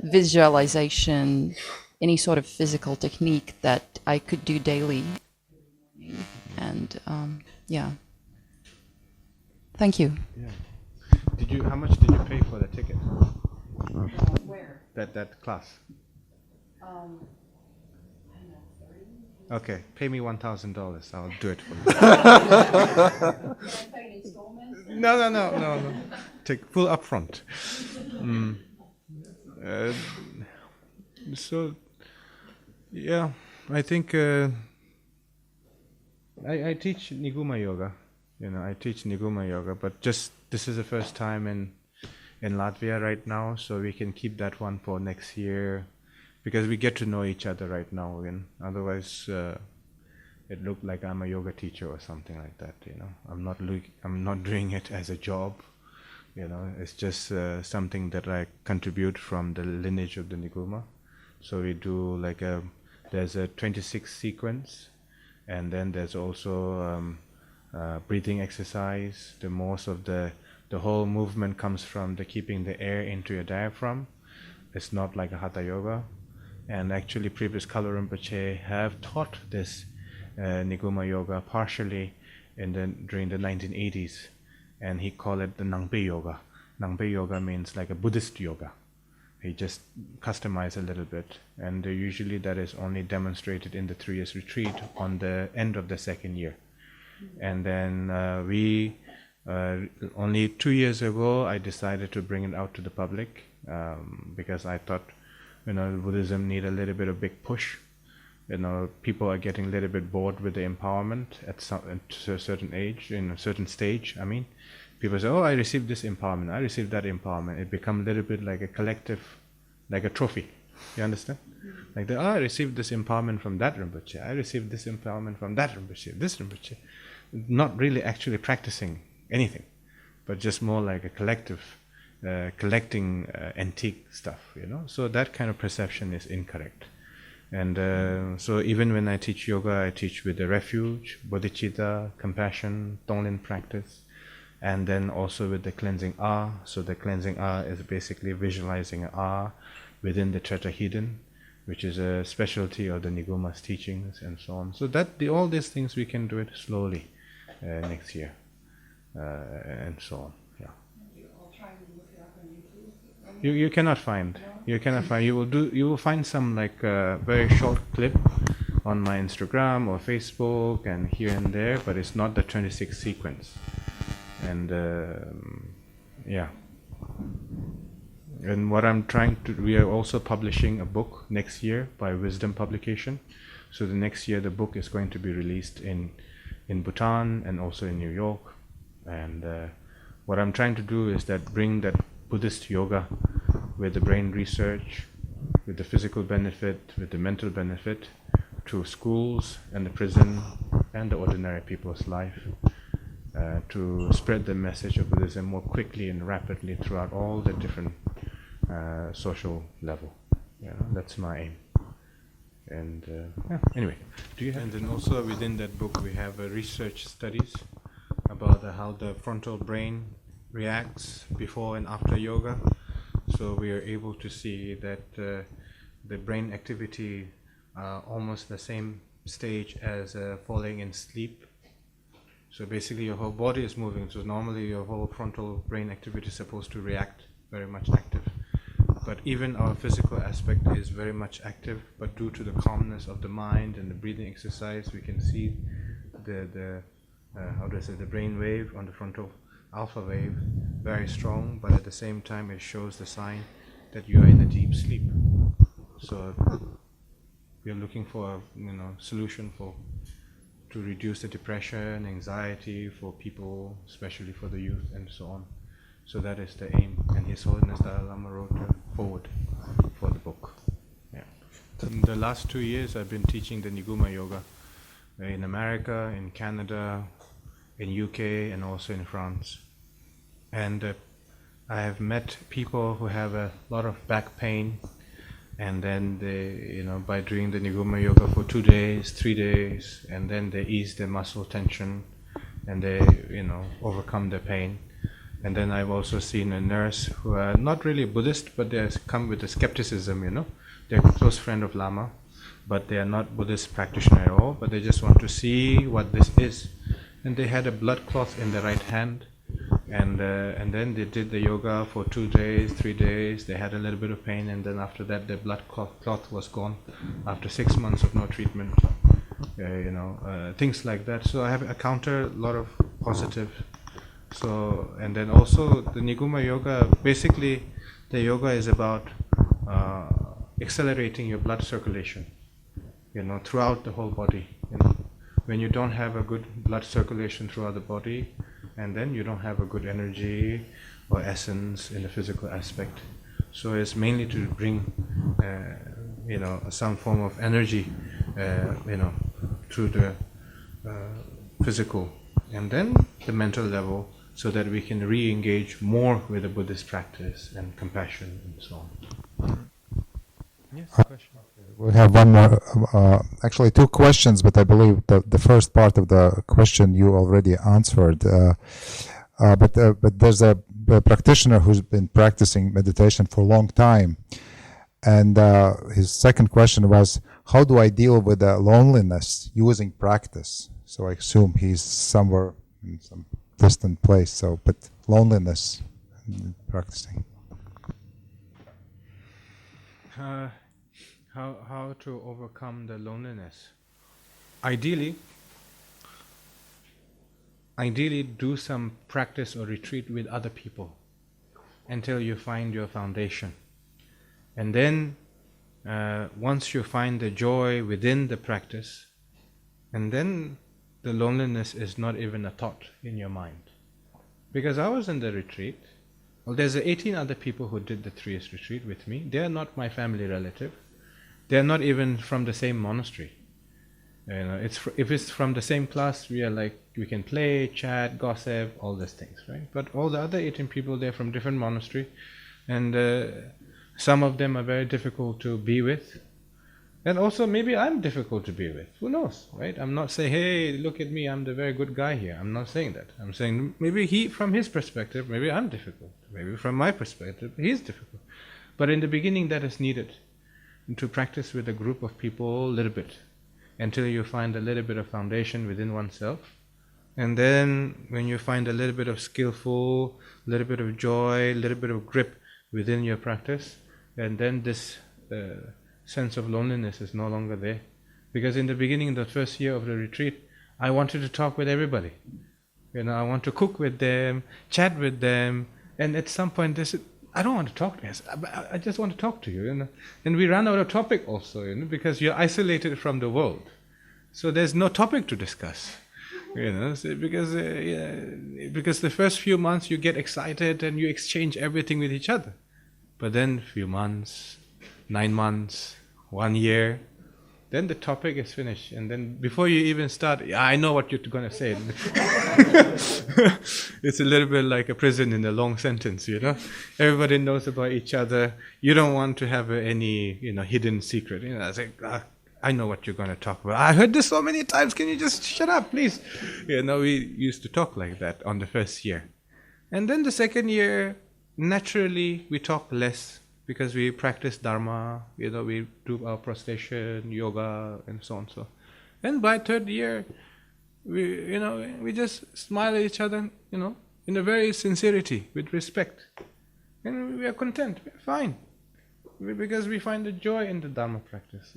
visualization, any sort of physical technique that I could do daily? And yeah, thank you. Yeah. How much did you pay for the ticket? Where? That class. Okay, pay me $1,000. I'll do it for you. No. Take full upfront. So, yeah, I think I teach Niguma Yoga. You know, I teach Niguma Yoga, but just this is the first time in Latvia right now, so we can keep that one for next year, because we get to know each other right now. And otherwise, it looked like I'm a yoga teacher or something like that. You know, I'm not doing it as a job. You know, it's just something that I contribute from the lineage of the Niguma. So we do like there's a 26 sequence, and then there's also breathing exercise. The most of the whole movement comes from the keeping the air into your diaphragm. It's not like a hatha yoga. And actually, previous Kalu Rinpoche have taught this Niguma yoga partially during the 1980s, and he called it the Nangpe yoga. Nangpe yoga means like a Buddhist yoga. He just customized a little bit, and usually that is only demonstrated in the 3 years retreat on the end of the second year. And then only 2 years ago, I decided to bring it out to the public because I thought, you know, Buddhism need a little bit of big push. You know, people are getting a little bit bored with the empowerment at a certain age, in a certain stage. I mean, people say, "Oh, I received this empowerment. I received that empowerment." It becomes a little bit like a collective, like a trophy. You understand? Like, I received this empowerment from that Rinpoche. I received this empowerment from that Rinpoche. This Rinpoche, not really actually practicing anything, but just more like a collective. Collecting antique stuff, you know, so that kind of perception is incorrect. And so even when I teach yoga, I teach with the refuge, bodhicitta, compassion, Tonglen practice, and then also with the cleansing A. So the cleansing A is basically visualizing A within the Tetrahedron, which is a specialty of the Niguma's teachings and so on. So that all these things we can do it slowly next year and so on. You cannot find. You cannot find. You will find some like very short clip on my Instagram or Facebook and here and there, but it's not the 26 sequence. And yeah. And what I'm trying to, we are also publishing a book next year by Wisdom Publication. So the next year the book is going to be released in Bhutan and also in New York. And what I'm trying to do is that bring that Buddhist yoga with the brain research, with the physical benefit, with the mental benefit, to schools and the prison and the ordinary people's life, to spread the message of Buddhism more quickly and rapidly throughout all the different social level. You know, that's my aim. And yeah, anyway, do you have? And then also within that book we have research studies about how the frontal brain reacts before and after yoga. So we are able to see that the brain activity almost the same stage as falling in sleep. So basically your whole body is moving, so normally your whole frontal brain activity is supposed to react, very much active. But even our physical aspect is very much active, but due to the calmness of the mind and the breathing exercise, we can see the brain wave on the frontal alpha wave very strong, but at the same time it shows the sign that you are in a deep sleep. So we are looking for a solution to reduce the depression, anxiety for people, especially for the youth and so on. So that is the aim, and His Holiness Dalai Lama wrote a foreword for the book. Yeah. In the last 2 years I've been teaching the Niguma Yoga in America, in Canada, in UK, and also in France. And I have met people who have a lot of back pain, and then they, by doing the Niguma Yoga for 2 days, 3 days, and then they ease their muscle tension, and they, overcome the pain. And then I've also seen a nurse who are not really Buddhist, but they come with a skepticism, They're a close friend of Lama, but they are not Buddhist practitioner at all, but they just want to see what this is. And they had a blood cloth in the right hand, and then they did the yoga for 2 days, 3 days. They had a little bit of pain, and then after that the blood cloth was gone after 6 months of no treatment. Things like that. So I have encountered a lot of positive. So, and then also the Niguma Yoga, basically the yoga is about accelerating your blood circulation, throughout the whole body. When you don't have a good blood circulation throughout the body, and then you don't have a good energy or essence in the physical aspect. So it's mainly to bring, some form of energy, through the physical, and then the mental level, so that we can re-engage more with the Buddhist practice and compassion and so on. Yes, question. We have one more, actually 2 questions, but I believe the first part of the question you already answered. But there's a practitioner who's been practicing meditation for a long time, and his second question was, how do I deal with the loneliness using practice? So I assume he's somewhere in some distant place, but loneliness in practicing. How to overcome the loneliness? Ideally do some practice or retreat with other people until you find your foundation. And then once you find the joy within the practice, and then the loneliness is not even a thought in your mind. Because I was in the retreat, there's 18 other people who did the 3 years retreat with me. They are not my family relative. They are not even from the same monastery. If it's from the same class, we can play, chat, gossip, all these things, right? But all the other 18 people, they're from different monastery, and some of them are very difficult to be with. And also maybe I'm difficult to be with. Who knows, right? I'm not saying, hey, look at me, I'm the very good guy here. I'm not saying that. I'm saying maybe from his perspective, maybe I'm difficult. Maybe from my perspective, he's difficult. But in the beginning, that is needed. To practice with a group of people a little bit, until you find a little bit of foundation within oneself. And then when you find a little bit of skillful, a little bit of joy, a little bit of grip within your practice, and then this sense of loneliness is no longer there. Because in the beginning, the first year of the retreat, I wanted to talk with everybody. I want to cook with them, chat with them, and at some point they said, I don't want to talk to you. I just want to talk to you. And we ran out of topic also, because you're isolated from the world. So there's no topic to discuss. Because the first few months you get excited and you exchange everything with each other. But then few months, 9 months, 1 year, then the topic is finished. And then before you even start, I know what you're going to say. It's a little bit like a prison in a long sentence, Everybody knows about each other. You don't want to have any, hidden secret. I say, I know what you're going to talk about. I heard this so many times. Can you just shut up, please? We used to talk like that on the first year. And then the second year, naturally we talk less because we practice Dharma, we do our prostration, yoga, and so on. So, and by third year, we just smile at each other, in a very sincerity, with respect, and we are content. We are fine, because we find the joy in the Dharma practice.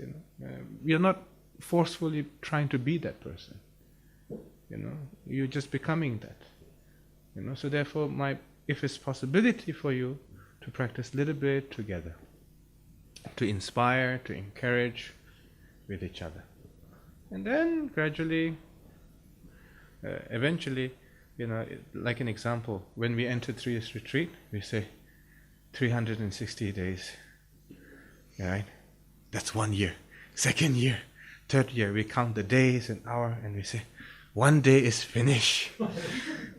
We are not forcefully trying to be that person. You're just becoming that. So therefore, if it's possibility for you to practice a little bit together, to inspire, to encourage with each other, and then gradually, eventually, like an example, when we enter 3 years retreat, we say 360 days, right? That's 1 year. Second year, third year, we count the days and hour, and we say 1 day is finished,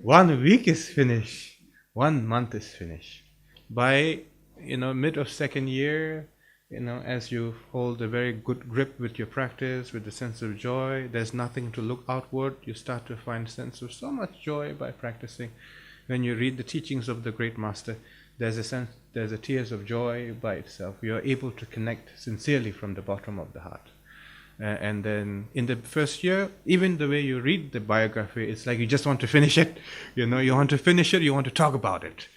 1 week is finished, 1 month is finished. By mid of second year, as you hold a very good grip with your practice, with the sense of joy, there's nothing to look outward. You start to find a sense of so much joy by practicing. When you read the teachings of the Great Master, there's a tears of joy by itself. You are able to connect sincerely from the bottom of the heart. And then in the first year, even the way you read the biography, it's like you just want to finish it. You want to finish it, you want to talk about it.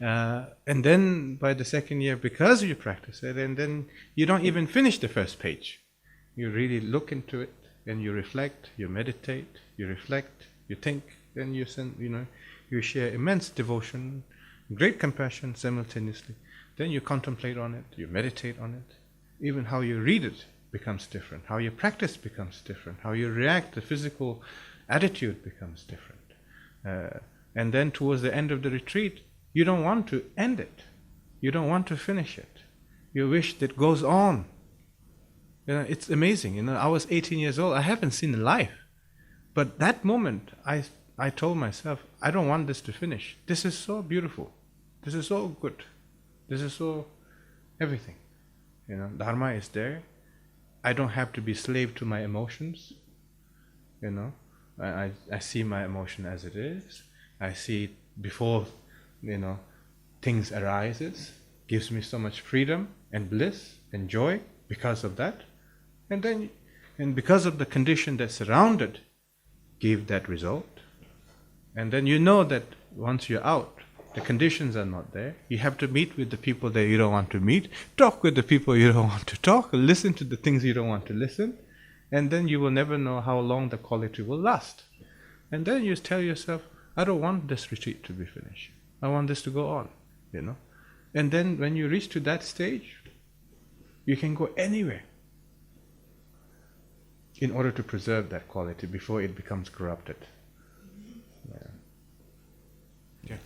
And then by the second year, because you practice it, and then you don't even finish the first page. You really look into it, and you reflect, you meditate, you reflect, you think, then you share immense devotion, great compassion simultaneously. Then you contemplate on it, you meditate on it. Even how you read it becomes different, how you practice becomes different, how you react, the physical attitude becomes different. And then towards the end of the retreat, you don't want to end it. You don't want to finish it. You wish that it goes on. It's amazing. I was 18 years old. I haven't seen life. But that moment, I told myself, I don't want this to finish. This is so beautiful. This is so good. This is so everything. Dharma is there. I don't have to be slave to my emotions. I see my emotion as it is. I see it before things arises, gives me so much freedom and bliss and joy because of that, and because of the condition that surrounded, gave that result. And then that once you're out, the conditions are not there. You have to meet with the people that you don't want to meet, talk with the people you don't want to talk, listen to the things you don't want to listen, and then you will never know how long the quality will last. And then you tell yourself, I don't want this retreat to be finished. I want this to go on, And then when you reach to that stage, you can go anywhere in order to preserve that quality before it becomes corrupted. Yeah.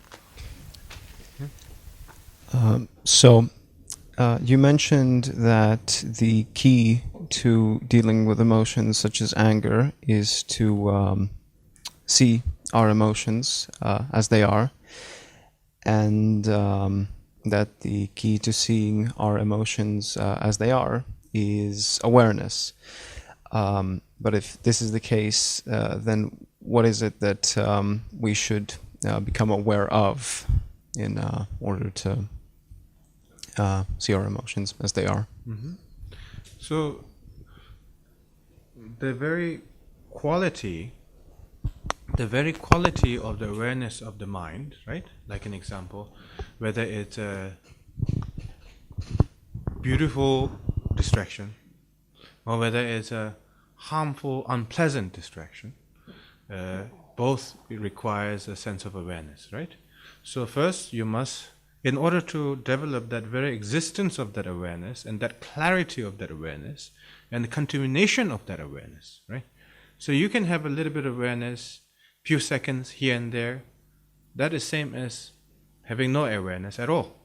So you mentioned that the key to dealing with emotions such as anger is to see our emotions as they are, and that the key to seeing our emotions as they are is awareness. But if this is the case, then what is it that we should become aware of in order to see our emotions as they are? Mm-hmm. So the very quality of the awareness of the mind, right? Like an example, whether it's a beautiful distraction or whether it's a harmful, unpleasant distraction, both requires a sense of awareness, right? So first you must, in order to develop that very existence of that awareness and that clarity of that awareness and the continuation of that awareness, right? So you can have a little bit of awareness, few seconds here and there. That is same as having no awareness at all,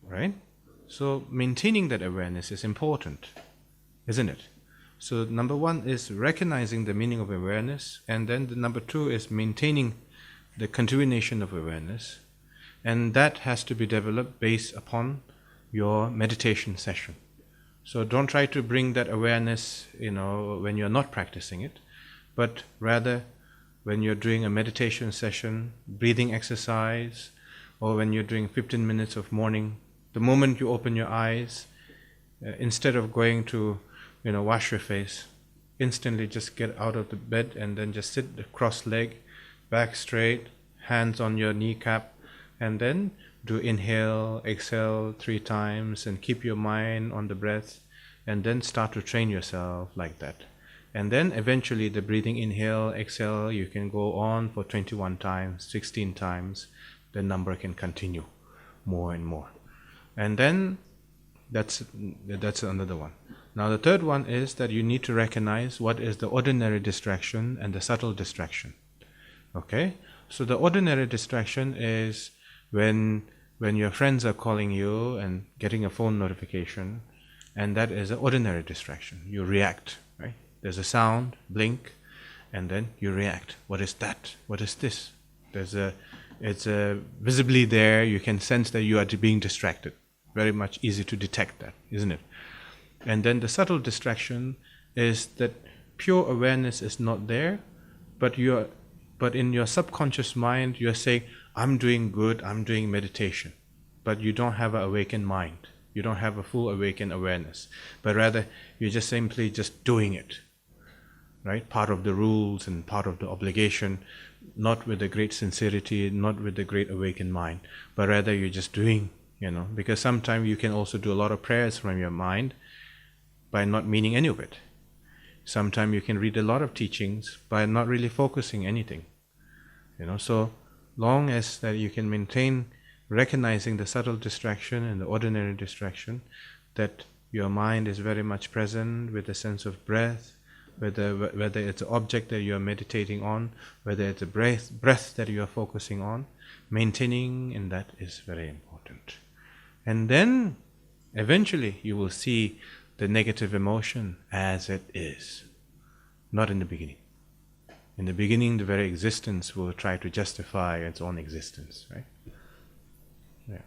right? So maintaining that awareness is important, isn't it? So number one is recognizing the meaning of awareness, and then the number two is maintaining the continuation of awareness, and that has to be developed based upon your meditation session. So don't try to bring that awareness, when you're not practicing it, but rather when you're doing a meditation session, breathing exercise, or when you're doing 15 minutes of morning, the moment you open your eyes, instead of going to, wash your face, instantly just get out of the bed and then just sit cross-legged, back straight, hands on your kneecap, and then do inhale, exhale 3 times, and keep your mind on the breath, and then start to train yourself like that. And then eventually the breathing inhale, exhale, you can go on for 21 times, 16 times. The number can continue more and more. And then that's another one. Now the third one is that you need to recognize what is the ordinary distraction and the subtle distraction. Okay? So the ordinary distraction is when your friends are calling you and getting a phone notification, and that is an ordinary distraction. You react, right? There's a sound, blink, and then you react. What is that? What is this? It's visibly there. You can sense that you are being distracted. Very much easy to detect that, isn't it? And then the subtle distraction is that pure awareness is not there, but in your subconscious mind you're saying, I'm doing good, I'm doing meditation, but you don't have an awakened mind. You don't have a full awakened awareness, but rather you're just simply just doing it, right? Part of the rules and part of the obligation, not with a great sincerity, not with a great awakened mind, but rather you're just doing, because sometimes you can also do a lot of prayers from your mind by not meaning any of it. Sometimes you can read a lot of teachings by not really focusing anything. So long as that you can maintain recognizing the subtle distraction and the ordinary distraction, that your mind is very much present with a sense of breath, whether it's an object that you are meditating on, whether it's a breath that you are focusing on, maintaining in that is very important. And then eventually you will see the negative emotion as it is, not in the beginning. In the beginning, the very existence will try to justify its own existence, right? Yeah.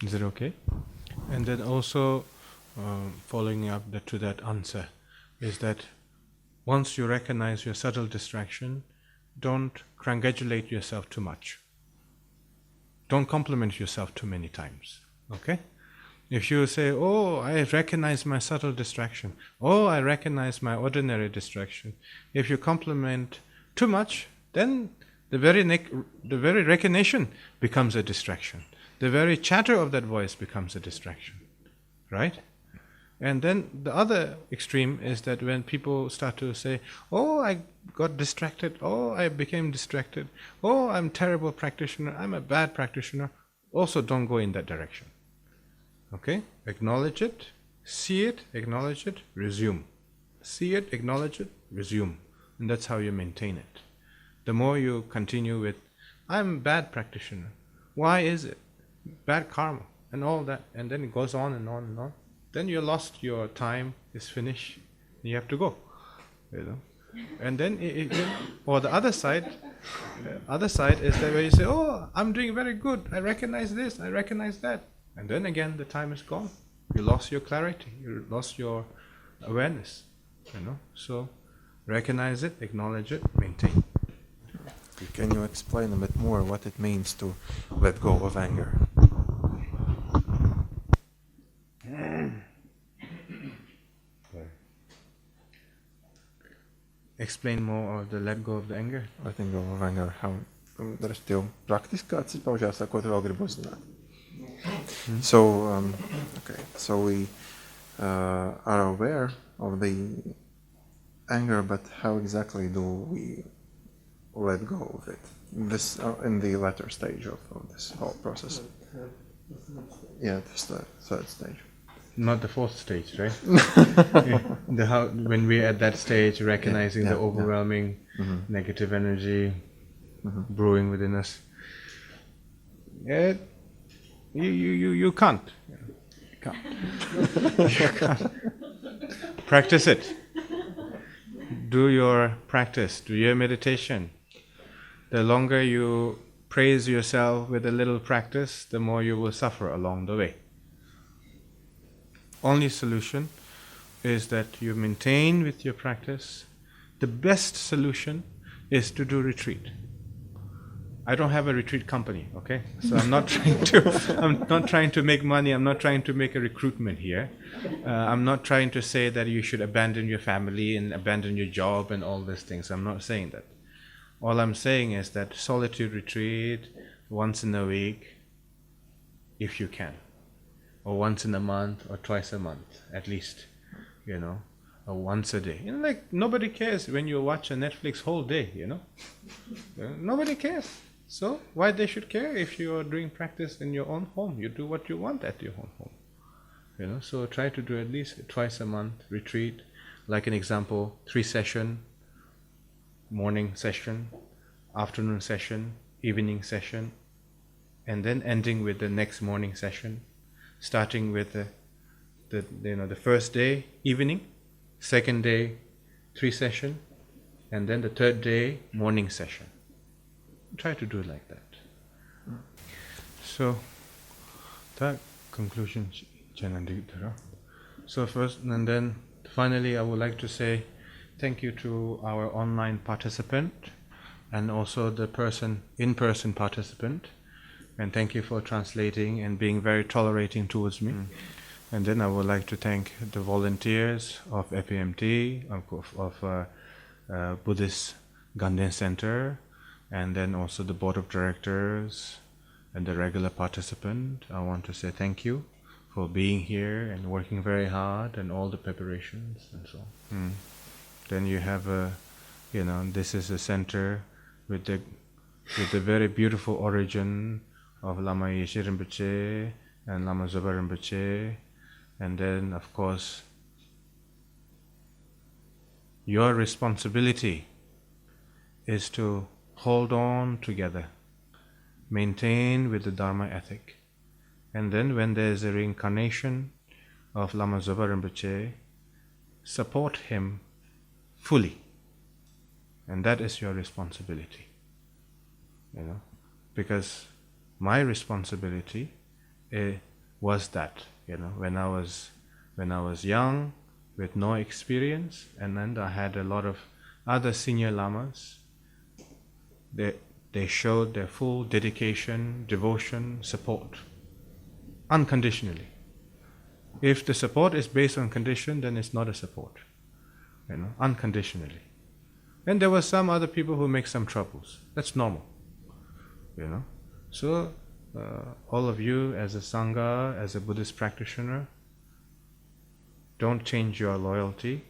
Is it okay? And then also, following up to that answer, is that once you recognize your subtle distraction, don't congratulate yourself too much. Don't compliment yourself too many times, okay? If you say, oh, I recognize my subtle distraction, oh, I recognize my ordinary distraction, if you compliment too much, then the very recognition becomes a distraction. The very chatter of that voice becomes a distraction, right? And then the other extreme is that when people start to say, oh, I got distracted, oh, I became distracted, oh, I'm a terrible practitioner, I'm a bad practitioner, also don't go in that direction. Okay? Acknowledge it, see it, acknowledge it, resume. See it, acknowledge it, resume. And that's how you maintain it. The more you continue with, I'm a bad practitioner. Why is it? Bad karma and all that. And then it goes on and on and on. Then you lost your time, it's finished, you have to go. And then, or the other side is that where you say, oh, I'm doing very good, I recognize this, I recognize that. And then again, the time is gone. You lost your clarity, you lost your awareness, So, recognize it, acknowledge it, maintain. Can you explain a bit more what it means to let go of anger? Explain more of the let go of the anger. Letting go of anger. How drastic praktiski kāds izpaužās, ko tu vēl gribi uzzināt? So, so we are aware of the anger, but how exactly do we let go of it? This in the latter stage of this whole process. Yeah, this the third stage. Not the fourth stage, right? When we're at that stage, recognizing the overwhelming negative energy brewing within us. You can't. You can't. Practice it. Do your practice, do your meditation. The longer you praise yourself with a little practice, the more you will suffer along the way. Only solution is that you maintain with your practice. The best solution is to do retreat. I don't have a retreat company, okay? So I'm not trying to make money. I'm not trying to make a recruitment here. I'm not trying to say that you should abandon your family and abandon your job and all these things. I'm not saying that. All I'm saying is that solitude retreat once in a week, if you can, or once in a month, or twice a month, at least, or once a day. Like nobody cares when you watch a Netflix whole day, Nobody cares. So why they should care if you are doing practice in your own home? You do what you want at your own home. So try to do at least twice a month retreat. Like an example, 3 session, morning session, afternoon session, evening session, and then ending with the next morning session, starting with the first day evening, second day 3 session, and then the third day morning session. Try to do it like that. So that conclusion. So first and then finally, I would like to say thank you to our online participant and also the in-person participant, and thank you for translating and being very tolerating towards me. And then I would like to thank the volunteers of FAMT, of Buddhist Ganden Center, and then also the board of directors and the regular participant. I want to say thank you for being here and working very hard and all the preparations and so on. Then you have this is a center with the very beautiful origin of Lama Yeshe Rinpoche and Lama Zoba Rinpoche, and then of course your responsibility is to hold on together, maintain with the Dharma ethic, and then when there is a reincarnation of Lama Zoba Rinpoche, support him fully, and that is your responsibility. Because my responsibility was that, when I was young with no experience, and then I had a lot of other senior lamas. They showed their full dedication, devotion, support, unconditionally. If the support is based on condition, then it's not a support, unconditionally. And there were some other people who make some troubles. That's normal, So all of you as a Sangha, as a Buddhist practitioner, don't change your loyalty.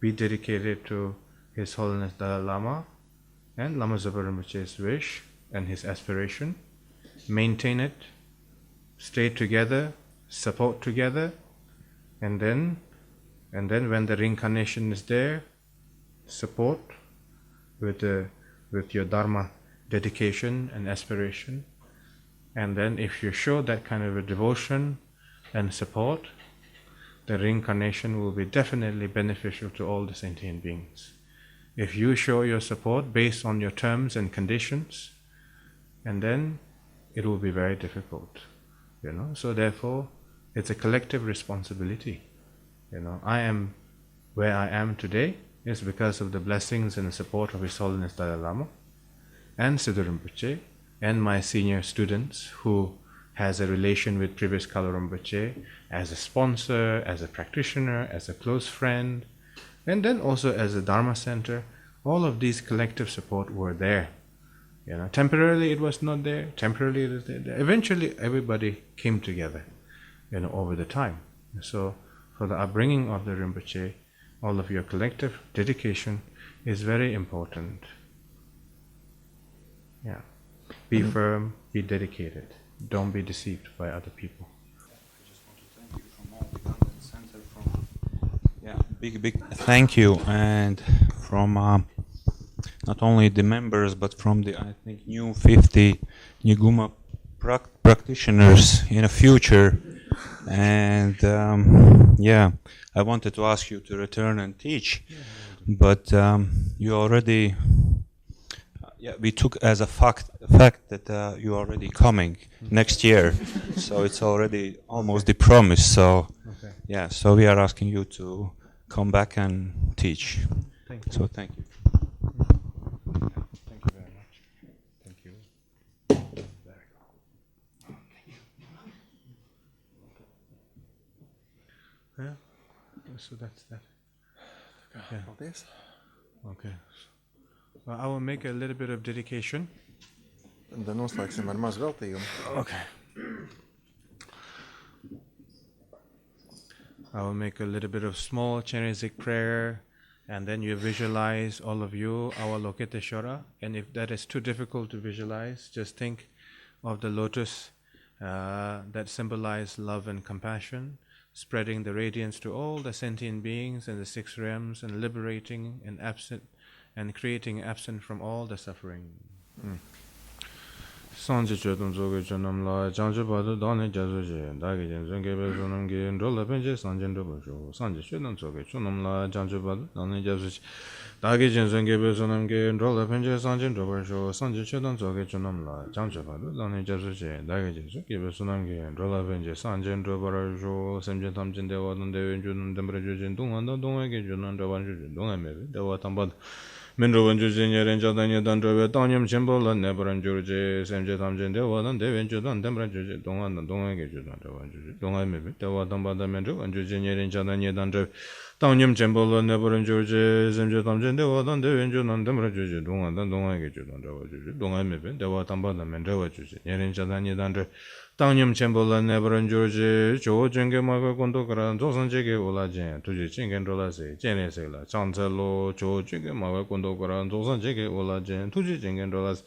Be dedicated to His Holiness Dalai Lama and Lama Zopa Rinpoche's wish and his aspiration. Maintain it, stay together, support together, and then when the reincarnation is there, support with your Dharma dedication and aspiration. And then if you show that kind of a devotion and support, the reincarnation will be definitely beneficial to all the sentient beings. If you show your support based on your terms and conditions, and then it will be very difficult, So therefore, it's a collective responsibility. I am where I am today is because of the blessings and the support of His Holiness Dalai Lama and Siddha Rinpoche and my senior students who has a relation with previous Kalu Rinpoche as a sponsor, as a practitioner, as a close friend, and then also as a Dharma center. All of these collective support were there. Temporarily it was not there, temporarily it was there. Eventually everybody came together, over the time. So for the upbringing of the Rinpoche, all of your collective dedication is very important. Yeah. Be firm, be dedicated. Don't be deceived by other people. I just want to thank you from all the Ganden Center, big thank you, and from not only the members but from the new 50 Nyingma practitioners in the future. And I wanted to ask you to return and teach, but you already we took as a fact that you're already coming next year, so it's already almost the promise. So so we are asking you to come back and teach. Thank you. So thank you. Thank you very much. Thank you. Yeah. So that's that. Yeah. Paldies. Okay. Well, I will make a little bit of dedication. Tad noslēgsim ar mazu veltījumu. Okay. I will make a little bit of small Chinesic prayer, and then you visualize, all of you, our Lokiteshvara. And if that is too difficult to visualize, just think of the lotus that symbolize love and compassion, spreading the radiance to all the sentient beings in the 6 realms and liberating and creating absent from all the suffering. Sanje chodum zoge chonam la jangje badu dane jazu je dage jen zenge be sonam ge ndrola penje sanje ndo sho sanje chodum zoge chonam la jangje badu dane jazu je dage jen zenge be sonam ge ndrola penje sanje ndo sho sanje chodum zoge chonam la jangje badu dane jazu je dage jen zenge be sonam ge ndrola penje sanje ndo sho semje tamjin de wa de wen jun dembre jun dong an dong ge jun ndo ban jun dong me de wa tam Minro Vanju Jinian Jadanya Dandra, Danyam Chimbola, Nebaran Jurje, Semjet Amjan Devadan, Devin Judan, Dembra Juju, Dongan, Donga Judan, Donga Maybe, Dewadamba, the Mendro, and Junior Jadanya Dandra, Danyam Chimbola, Nebaran Jurje, Semjet Amjan Devadan, Devin Judan, Dembra Juju, Dongan, Donga Judan, Donga Maybe, Dewadamba, the Mendro, Junior Jadanya Dandra. Danyam Chembola Nebaran Jurje, Jo Jenge Maga Kondokara, Zosan Jege Olajen, Tuji Chingan Rolase, Genesela, Chancelo, Jo Jenge Maga Kondokara, Zosan Jege Olajen, Tuji Chingan Rolas,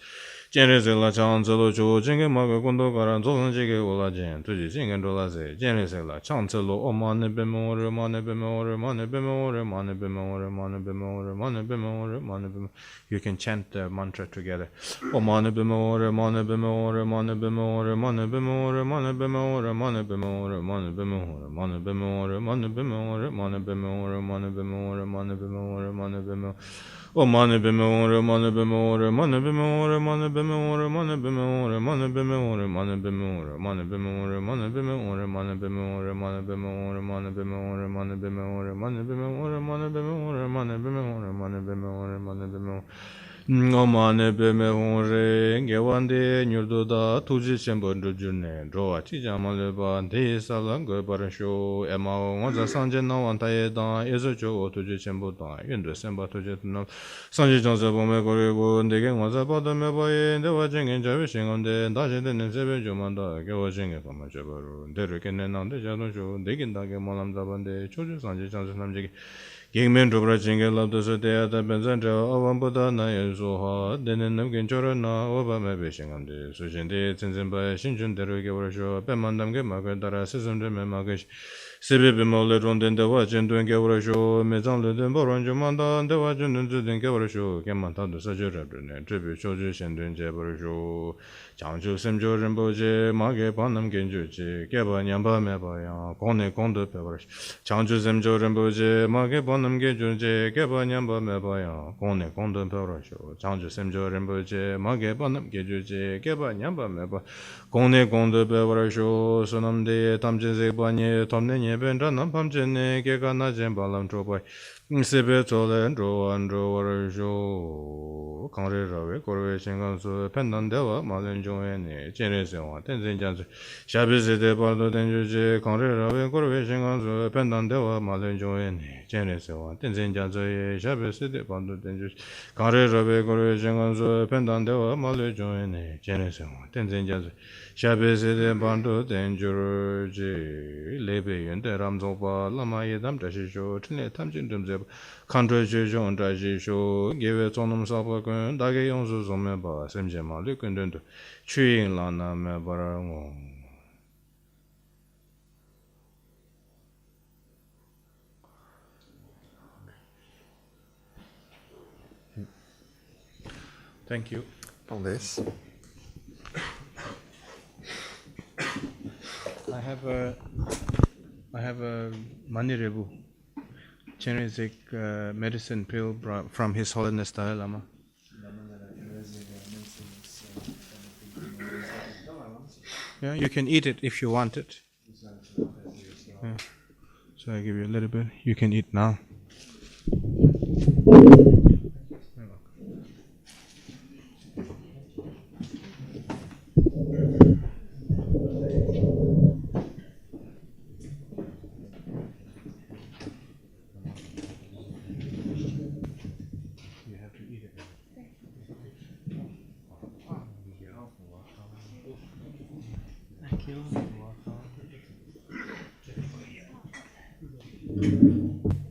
Genesela, Chancelo, Jo Jenge Maga Kondokara, Zosan Jege Olajen, Tuji Chingan Rolase, Genesela, Chancelo, O Mane Bemore, Mane Bemore, Mane Bemore, Mane Bemore, Mane Bemore, Mane Bemore, Mane Bemore. You can chant the mantra together. O Mane Bemore, Mane Bemore, Mane Bemore, Mane Bemore. Mane bemore, mane bemore, mane bemore, mane bemore, mane bemore, mane bemore, mane bemore, mane bemore, mane bemore. O mane bemore, mane bemore, mane bemore, mane bemore, mane bemore, mane bemore, mane bemore, mane bemore, mane bemore, mane bemore, mane bemore, mane bemore, mane bemore, mane bemore, mane bemore, mane bemore, mane bemore, mane bemore. Omane beme honre ngewande nyurdoda tuji chembonjo june roa chijamale ba de salango barasho ema waza sanje na wantaye da ezojo tuji chembo da yendo semba tuji na sanje jonse bome gorego ndege waza bada me baye ndewa jengen jabe shingonde daje denen sebe jomanda gewa jenge bama jabaru ndere kenne nande jadonjo ndegindage molam zabande choju sanje jonse namjege Gingmen Rubra Jingle of the Sudea, the Benzandra, Ovambuda, Naya Zoha, Denin Ginchorana, Oba Mabishing on the Sujindi, Tinzimba, Shinjun, Derugawarasho, Pemandam Gemagadara, Sism Magash, Sibimole Rondin, the Wajan, doing Gawarasho, Mezan Ludin, Boranjumanda, the Wajan, doing Gawarasho, Gamanta, the Sajura, Tribute, Shojish, and doing Jabarasho, Chanju, Semjo, Rimboje, Mage, Panam Genjuchi, Gaba, Yamba Mabaya, Kone Kondo Peverish, Chanju, Semjo, Rimboje, Mage, Panam Genjuchi, Gaba, Yamba Mabaya, Kone Kondo Peverasho, Chanju, Semjo, Rimboje, Mage, Panam Genjuchi, Gaba, Yamba Mabaya, Kone Kondo Peverasho, Sonam de Tamjese Banye, Tomne, Bendranam Pamjene, Gegana Jembalam Tropai. Sebe Tole Andro Warasho Kangre Rave Korve Shingansu Pendandewa Malen Joene Generation Tenzin Jansu Shabisi de Bardo Tenjuji Kangre Rave Korve Shingansu Pendandewa Malen Joene Generation Tenzin Jansu Shabisi de Bardo Tenjuji Kangre Rave Korve Shingansu Pendandewa Malen Joene Generation Tenzin Jansu Shabisi de Bardo Tenjuji Lebe Yende Ramzoba Lama Yedam Dashisho Tine Tamjin Dumze Kandre Jejon Dajisho, give it on them Sabakun, Dage Yonsu Zomeba, Semjema, Lukundundu, Chuyin Lana Mebarango. Thank you. Paldies. I have a Manirebu. Chinesic medicine pill from His Holiness Dalai Lama. Yeah, you can eat it if you want it. Yeah. So I give you a little bit. You can eat now. you.